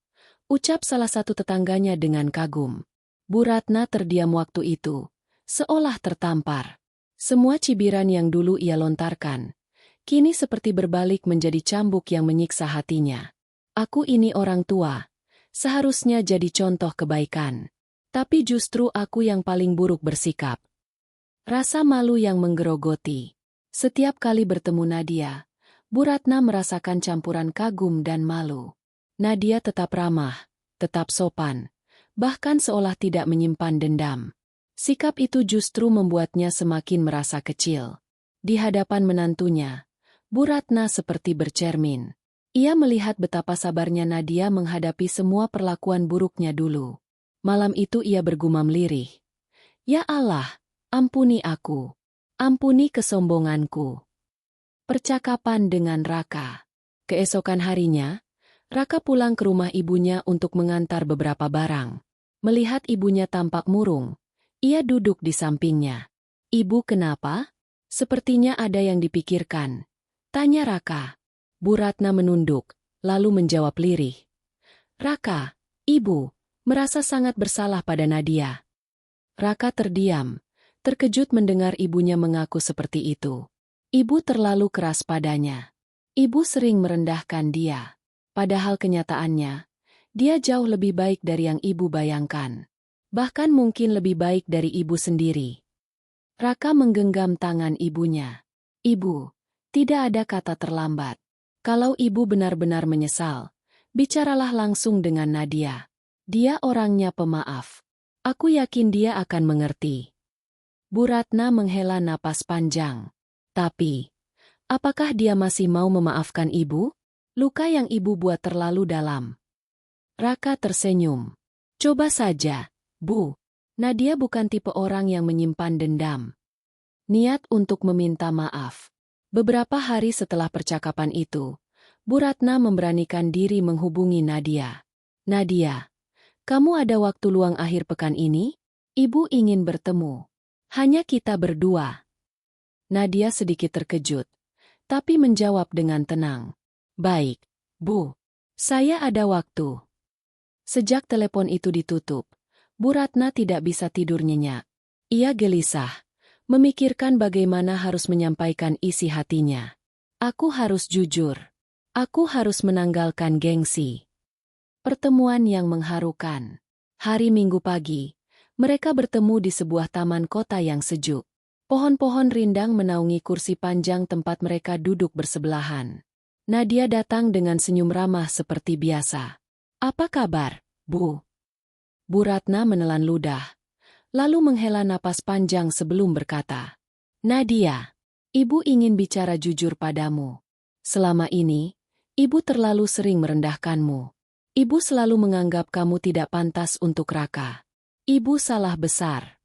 ucap salah satu tetangganya dengan kagum. Bu Ratna terdiam waktu itu, seolah tertampar. Semua cibiran yang dulu ia lontarkan, kini seperti berbalik menjadi cambuk yang menyiksa hatinya. Aku ini orang tua, seharusnya jadi contoh kebaikan. Tapi justru aku yang paling buruk bersikap. Rasa malu yang menggerogoti. Setiap kali bertemu Nadia, Bu Ratna merasakan campuran kagum dan malu. Nadia tetap ramah, tetap sopan, bahkan seolah tidak menyimpan dendam. Sikap itu justru membuatnya semakin merasa kecil. Di hadapan menantunya, Bu Ratna seperti bercermin. Ia melihat betapa sabarnya Nadia menghadapi semua perlakuan buruknya dulu. Malam itu ia bergumam lirih. Ya Allah, ampuni aku. Ampuni kesombonganku. Percakapan dengan Raka. Keesokan harinya, Raka pulang ke rumah ibunya untuk mengantar beberapa barang. Melihat ibunya tampak murung, ia duduk di sampingnya. Ibu kenapa? Sepertinya ada yang dipikirkan. Tanya Raka. Bu Ratna menunduk, lalu menjawab lirih. Raka, ibu, merasa sangat bersalah pada Nadia. Raka terdiam, terkejut mendengar ibunya mengaku seperti itu. Ibu terlalu keras padanya. Ibu sering merendahkan dia. Padahal kenyataannya, dia jauh lebih baik dari yang ibu bayangkan. Bahkan mungkin lebih baik dari ibu sendiri. Raka menggenggam tangan ibunya. Ibu, tidak ada kata terlambat. Kalau ibu benar-benar menyesal, bicaralah langsung dengan Nadia. Dia orangnya pemaaf. Aku yakin dia akan mengerti. Bu Ratna menghela napas panjang. Tapi, apakah dia masih mau memaafkan ibu? Luka yang ibu buat terlalu dalam. Raka tersenyum. Coba saja, Bu. Nadia bukan tipe orang yang menyimpan dendam. Niat untuk meminta maaf. Beberapa hari setelah percakapan itu, Bu Ratna memberanikan diri menghubungi Nadia. Nadia, kamu ada waktu luang akhir pekan ini? Ibu ingin bertemu. Hanya kita berdua. Nadia sedikit terkejut, tapi menjawab dengan tenang. Baik, Bu. Saya ada waktu. Sejak telepon itu ditutup, Bu Ratna tidak bisa tidur nyenyak. Ia gelisah, memikirkan bagaimana harus menyampaikan isi hatinya. Aku harus jujur. Aku harus menanggalkan gengsi. Pertemuan yang mengharukan. Hari Minggu pagi, mereka bertemu di sebuah taman kota yang sejuk. Pohon-pohon rindang menaungi kursi panjang tempat mereka duduk bersebelahan. Nadia datang dengan senyum ramah seperti biasa. Apa kabar, Bu? Bu Ratna menelan ludah, lalu menghela napas panjang sebelum berkata. Nadia, Ibu ingin bicara jujur padamu. Selama ini, Ibu terlalu sering merendahkanmu. Ibu selalu menganggap kamu tidak pantas untuk Raka. Ibu salah besar.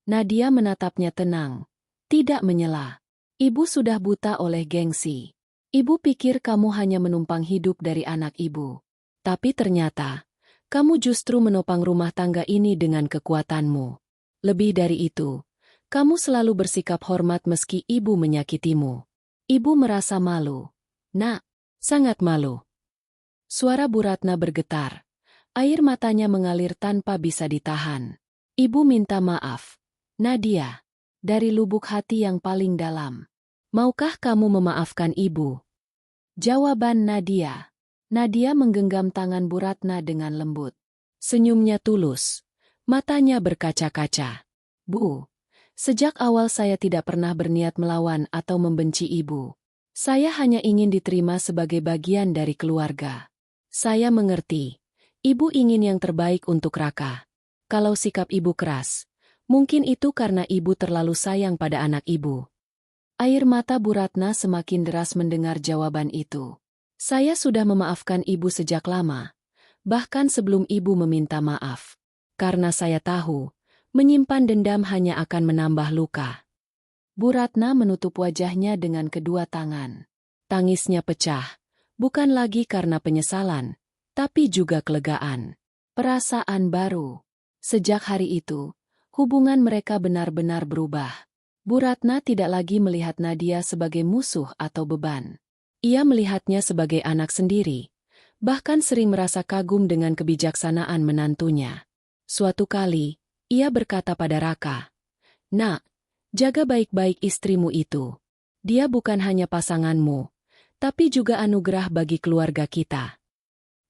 Nadia menatapnya tenang, tidak menyela. Ibu sudah buta oleh gengsi. Ibu pikir kamu hanya menumpang hidup dari anak ibu. Tapi ternyata, kamu justru menopang rumah tangga ini dengan kekuatanmu. Lebih dari itu, kamu selalu bersikap hormat meski ibu menyakitimu. Ibu merasa malu. Nak, sangat malu. Suara Bu Ratna bergetar. Air matanya mengalir tanpa bisa ditahan. Ibu minta maaf. Nadia, dari lubuk hati yang paling dalam. Maukah kamu memaafkan ibu? Jawaban Nadia. Nadia menggenggam tangan Bu Ratna dengan lembut. Senyumnya tulus. Matanya berkaca-kaca. Bu, sejak awal saya tidak pernah berniat melawan atau membenci ibu. Saya hanya ingin diterima sebagai bagian dari keluarga. Saya mengerti. Ibu ingin yang terbaik untuk Raka. Kalau sikap ibu keras, mungkin itu karena ibu terlalu sayang pada anak ibu. Air mata Bu Ratna semakin deras mendengar jawaban itu. Saya sudah memaafkan ibu sejak lama, bahkan sebelum ibu meminta maaf. Karena saya tahu, menyimpan dendam hanya akan menambah luka. Bu Ratna menutup wajahnya dengan kedua tangan. Tangisnya pecah, bukan lagi karena penyesalan, tapi juga kelegaan. Perasaan baru. Sejak hari itu, hubungan mereka benar-benar berubah. Bu Ratna tidak lagi melihat Nadia sebagai musuh atau beban. Ia melihatnya sebagai anak sendiri, bahkan sering merasa kagum dengan kebijaksanaan menantunya. Suatu kali, ia berkata pada Raka, Nak, jaga baik-baik istrimu itu. Dia bukan hanya pasanganmu, tapi juga anugerah bagi keluarga kita.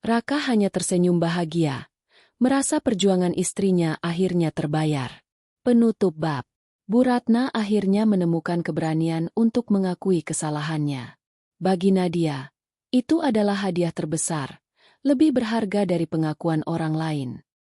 Raka hanya tersenyum bahagia, merasa perjuangan istrinya akhirnya terbayar. Penutup bab. Bu Ratna akhirnya menemukan keberanian untuk mengakui kesalahannya. Bagi Nadia, itu adalah hadiah terbesar, lebih berharga dari pengakuan orang lain.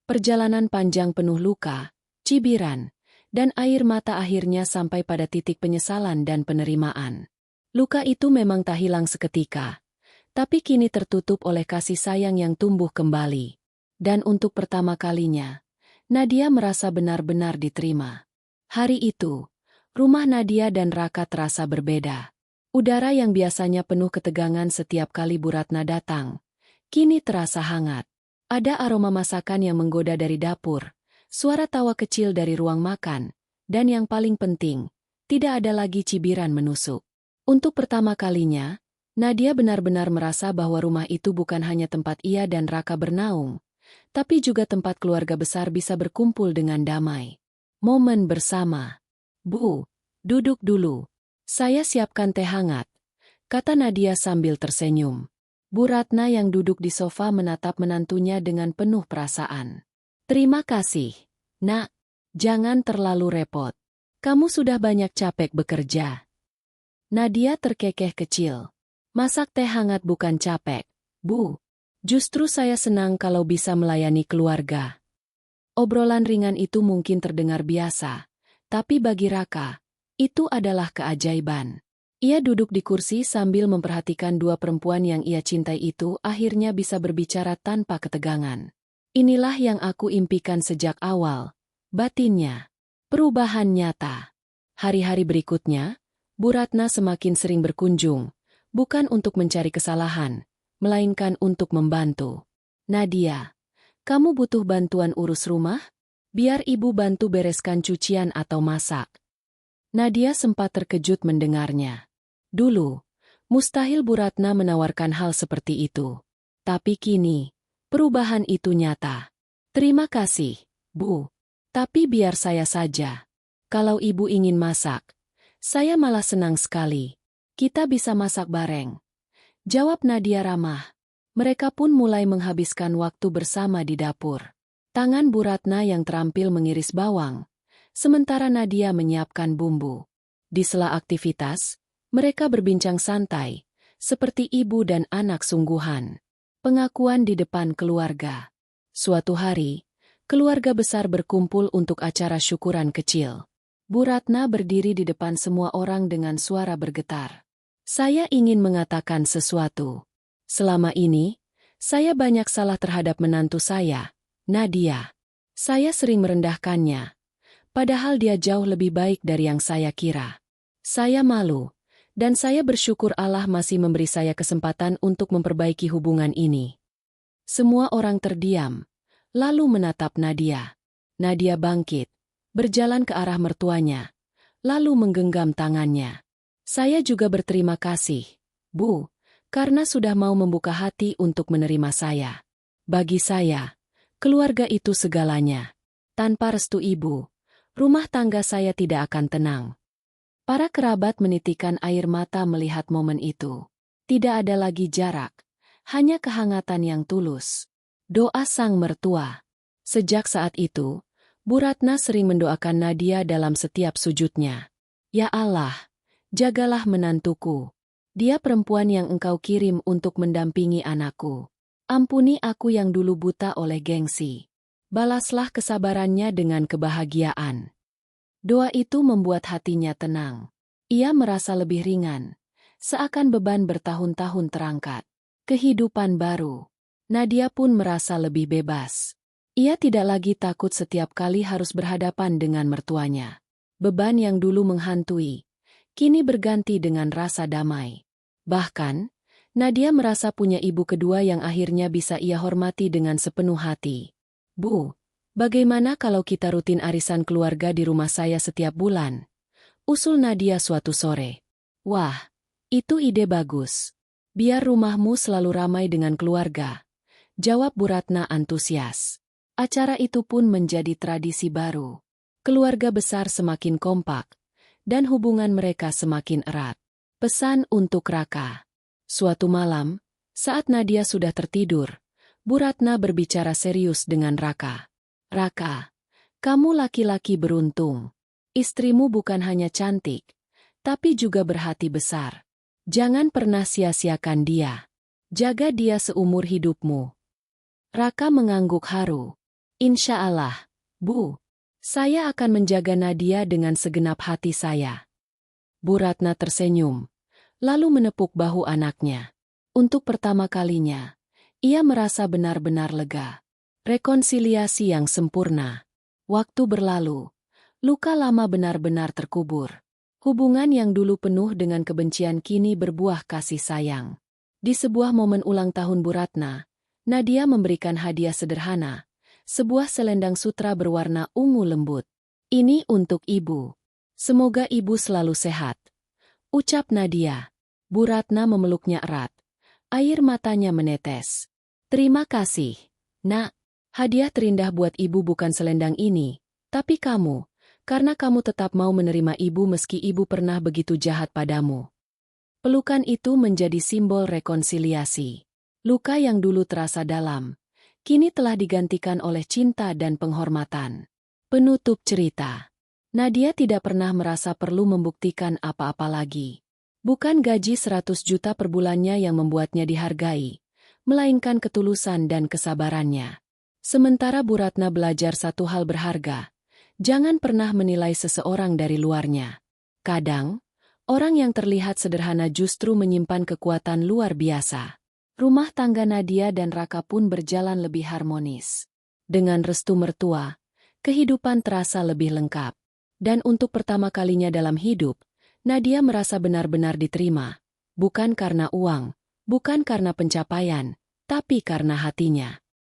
Perjalanan panjang penuh luka, cibiran, dan air mata akhirnya sampai pada titik penyesalan dan penerimaan. Luka itu memang tak hilang seketika, tapi kini tertutup oleh kasih sayang yang tumbuh kembali. Dan untuk pertama kalinya, Nadia merasa benar-benar diterima. Hari itu, rumah Nadia dan Raka terasa berbeda. Udara yang biasanya penuh ketegangan setiap kali Bu Ratna datang, kini terasa hangat. Ada aroma masakan yang menggoda dari dapur, suara tawa kecil dari ruang makan, dan yang paling penting, tidak ada lagi cibiran menusuk. Untuk pertama kalinya, Nadia benar-benar merasa bahwa rumah itu bukan hanya tempat ia dan Raka bernaung, tapi juga tempat keluarga besar bisa berkumpul dengan damai. Momen bersama. Bu, duduk dulu. Saya siapkan teh hangat, kata Nadia sambil tersenyum. Bu Ratna yang duduk di sofa menatap menantunya dengan penuh perasaan. Terima kasih, Nak. Jangan terlalu repot. Kamu sudah banyak capek bekerja. Nadia terkekeh kecil. Masak teh hangat bukan capek, Bu. Justru saya senang kalau bisa melayani keluarga. Obrolan ringan itu mungkin terdengar biasa, tapi bagi Raka, itu adalah keajaiban. Ia duduk di kursi sambil memperhatikan dua perempuan yang ia cintai itu akhirnya bisa berbicara tanpa ketegangan. Inilah yang aku impikan sejak awal, batinnya. Perubahan nyata. Hari-hari berikutnya, Bu Ratna semakin sering berkunjung, bukan untuk mencari kesalahan, melainkan untuk membantu. Nadia, kamu butuh bantuan urus rumah? Biar ibu bantu bereskan cucian atau masak. Nadia sempat terkejut mendengarnya. Dulu, mustahil Bu Ratna menawarkan hal seperti itu. Tapi kini, perubahan itu nyata. Terima kasih, Bu. Tapi biar saya saja. Kalau ibu ingin masak, saya malah senang sekali. Kita bisa masak bareng. Jawab Nadia ramah. Mereka pun mulai menghabiskan waktu bersama di dapur. Tangan Bu Ratna yang terampil mengiris bawang, sementara Nadia menyiapkan bumbu. Di sela aktivitas, mereka berbincang santai, seperti ibu dan anak sungguhan. Pengakuan di depan keluarga. Suatu hari, keluarga besar berkumpul untuk acara syukuran kecil. Bu Ratna berdiri di depan semua orang dengan suara bergetar. Saya ingin mengatakan sesuatu. Selama ini, saya banyak salah terhadap menantu saya, Nadia. Saya sering merendahkannya, padahal dia jauh lebih baik dari yang saya kira. Saya malu, dan saya bersyukur Allah masih memberi saya kesempatan untuk memperbaiki hubungan ini. Semua orang terdiam, lalu menatap Nadia. Nadia bangkit, berjalan ke arah mertuanya, lalu menggenggam tangannya. Saya juga berterima kasih, Bu, karena sudah mau membuka hati untuk menerima saya. Bagi saya, keluarga itu segalanya. Tanpa restu ibu, rumah tangga saya tidak akan tenang. Para kerabat menitikkan air mata melihat momen itu. Tidak ada lagi jarak, hanya kehangatan yang tulus. Doa sang mertua. Sejak saat itu, Bu Ratna sering mendoakan Nadia dalam setiap sujudnya. Ya Allah, jagalah menantuku. Dia perempuan yang engkau kirim untuk mendampingi anakku. Ampuni aku yang dulu buta oleh gengsi. Balaslah kesabarannya dengan kebahagiaan. Doa itu membuat hatinya tenang. Ia merasa lebih ringan, seakan beban bertahun-tahun terangkat. Kehidupan baru. Nadia pun merasa lebih bebas. Ia tidak lagi takut setiap kali harus berhadapan dengan mertuanya. Beban yang dulu menghantui, kini berganti dengan rasa damai. Bahkan, Nadia merasa punya ibu kedua yang akhirnya bisa ia hormati dengan sepenuh hati. Bu, bagaimana kalau kita rutin arisan keluarga di rumah saya setiap bulan? Usul Nadia suatu sore. Wah, itu ide bagus. Biar rumahmu selalu ramai dengan keluarga. Jawab Bu Ratna antusias. Acara itu pun menjadi tradisi baru. Keluarga besar semakin kompak, dan hubungan mereka semakin erat. Pesan untuk Raka. Suatu malam, saat Nadia sudah tertidur, Bu Ratna berbicara serius dengan Raka. Raka, kamu laki-laki beruntung. Istrimu bukan hanya cantik, tapi juga berhati besar. Jangan pernah sia-siakan dia. Jaga dia seumur hidupmu. Raka mengangguk haru. Insya Allah, Bu. Saya akan menjaga Nadia dengan segenap hati saya. Bu Ratna tersenyum, lalu menepuk bahu anaknya. Untuk pertama kalinya, ia merasa benar-benar lega. Rekonsiliasi yang sempurna. Waktu berlalu, luka lama benar-benar terkubur. Hubungan yang dulu penuh dengan kebencian kini berbuah kasih sayang. Di sebuah momen ulang tahun Bu Ratna, Nadia memberikan hadiah sederhana, sebuah selendang sutra berwarna ungu lembut. Ini untuk ibu. Semoga ibu selalu sehat. Ucap Nadia. Bu Ratna memeluknya erat. Air matanya menetes. Terima kasih, Nak. Hadiah terindah buat ibu bukan selendang ini, tapi kamu. Karena kamu tetap mau menerima ibu meski ibu pernah begitu jahat padamu. Pelukan itu menjadi simbol rekonsiliasi. Luka yang dulu terasa dalam, kini telah digantikan oleh cinta dan penghormatan. Penutup cerita. Nadia tidak pernah merasa perlu membuktikan apa-apa lagi. Bukan gaji 100 juta per bulannya yang membuatnya dihargai, melainkan ketulusan dan kesabarannya. Sementara Bu Ratna belajar satu hal berharga. Jangan pernah menilai seseorang dari luarnya. Kadang, orang yang terlihat sederhana justru menyimpan kekuatan luar biasa. Rumah tangga Nadia dan Raka pun berjalan lebih harmonis. Dengan restu mertua, kehidupan terasa lebih lengkap. Dan untuk pertama kalinya dalam hidup, Nadia merasa benar-benar diterima. Bukan karena uang, bukan karena pencapaian, tapi karena hatinya.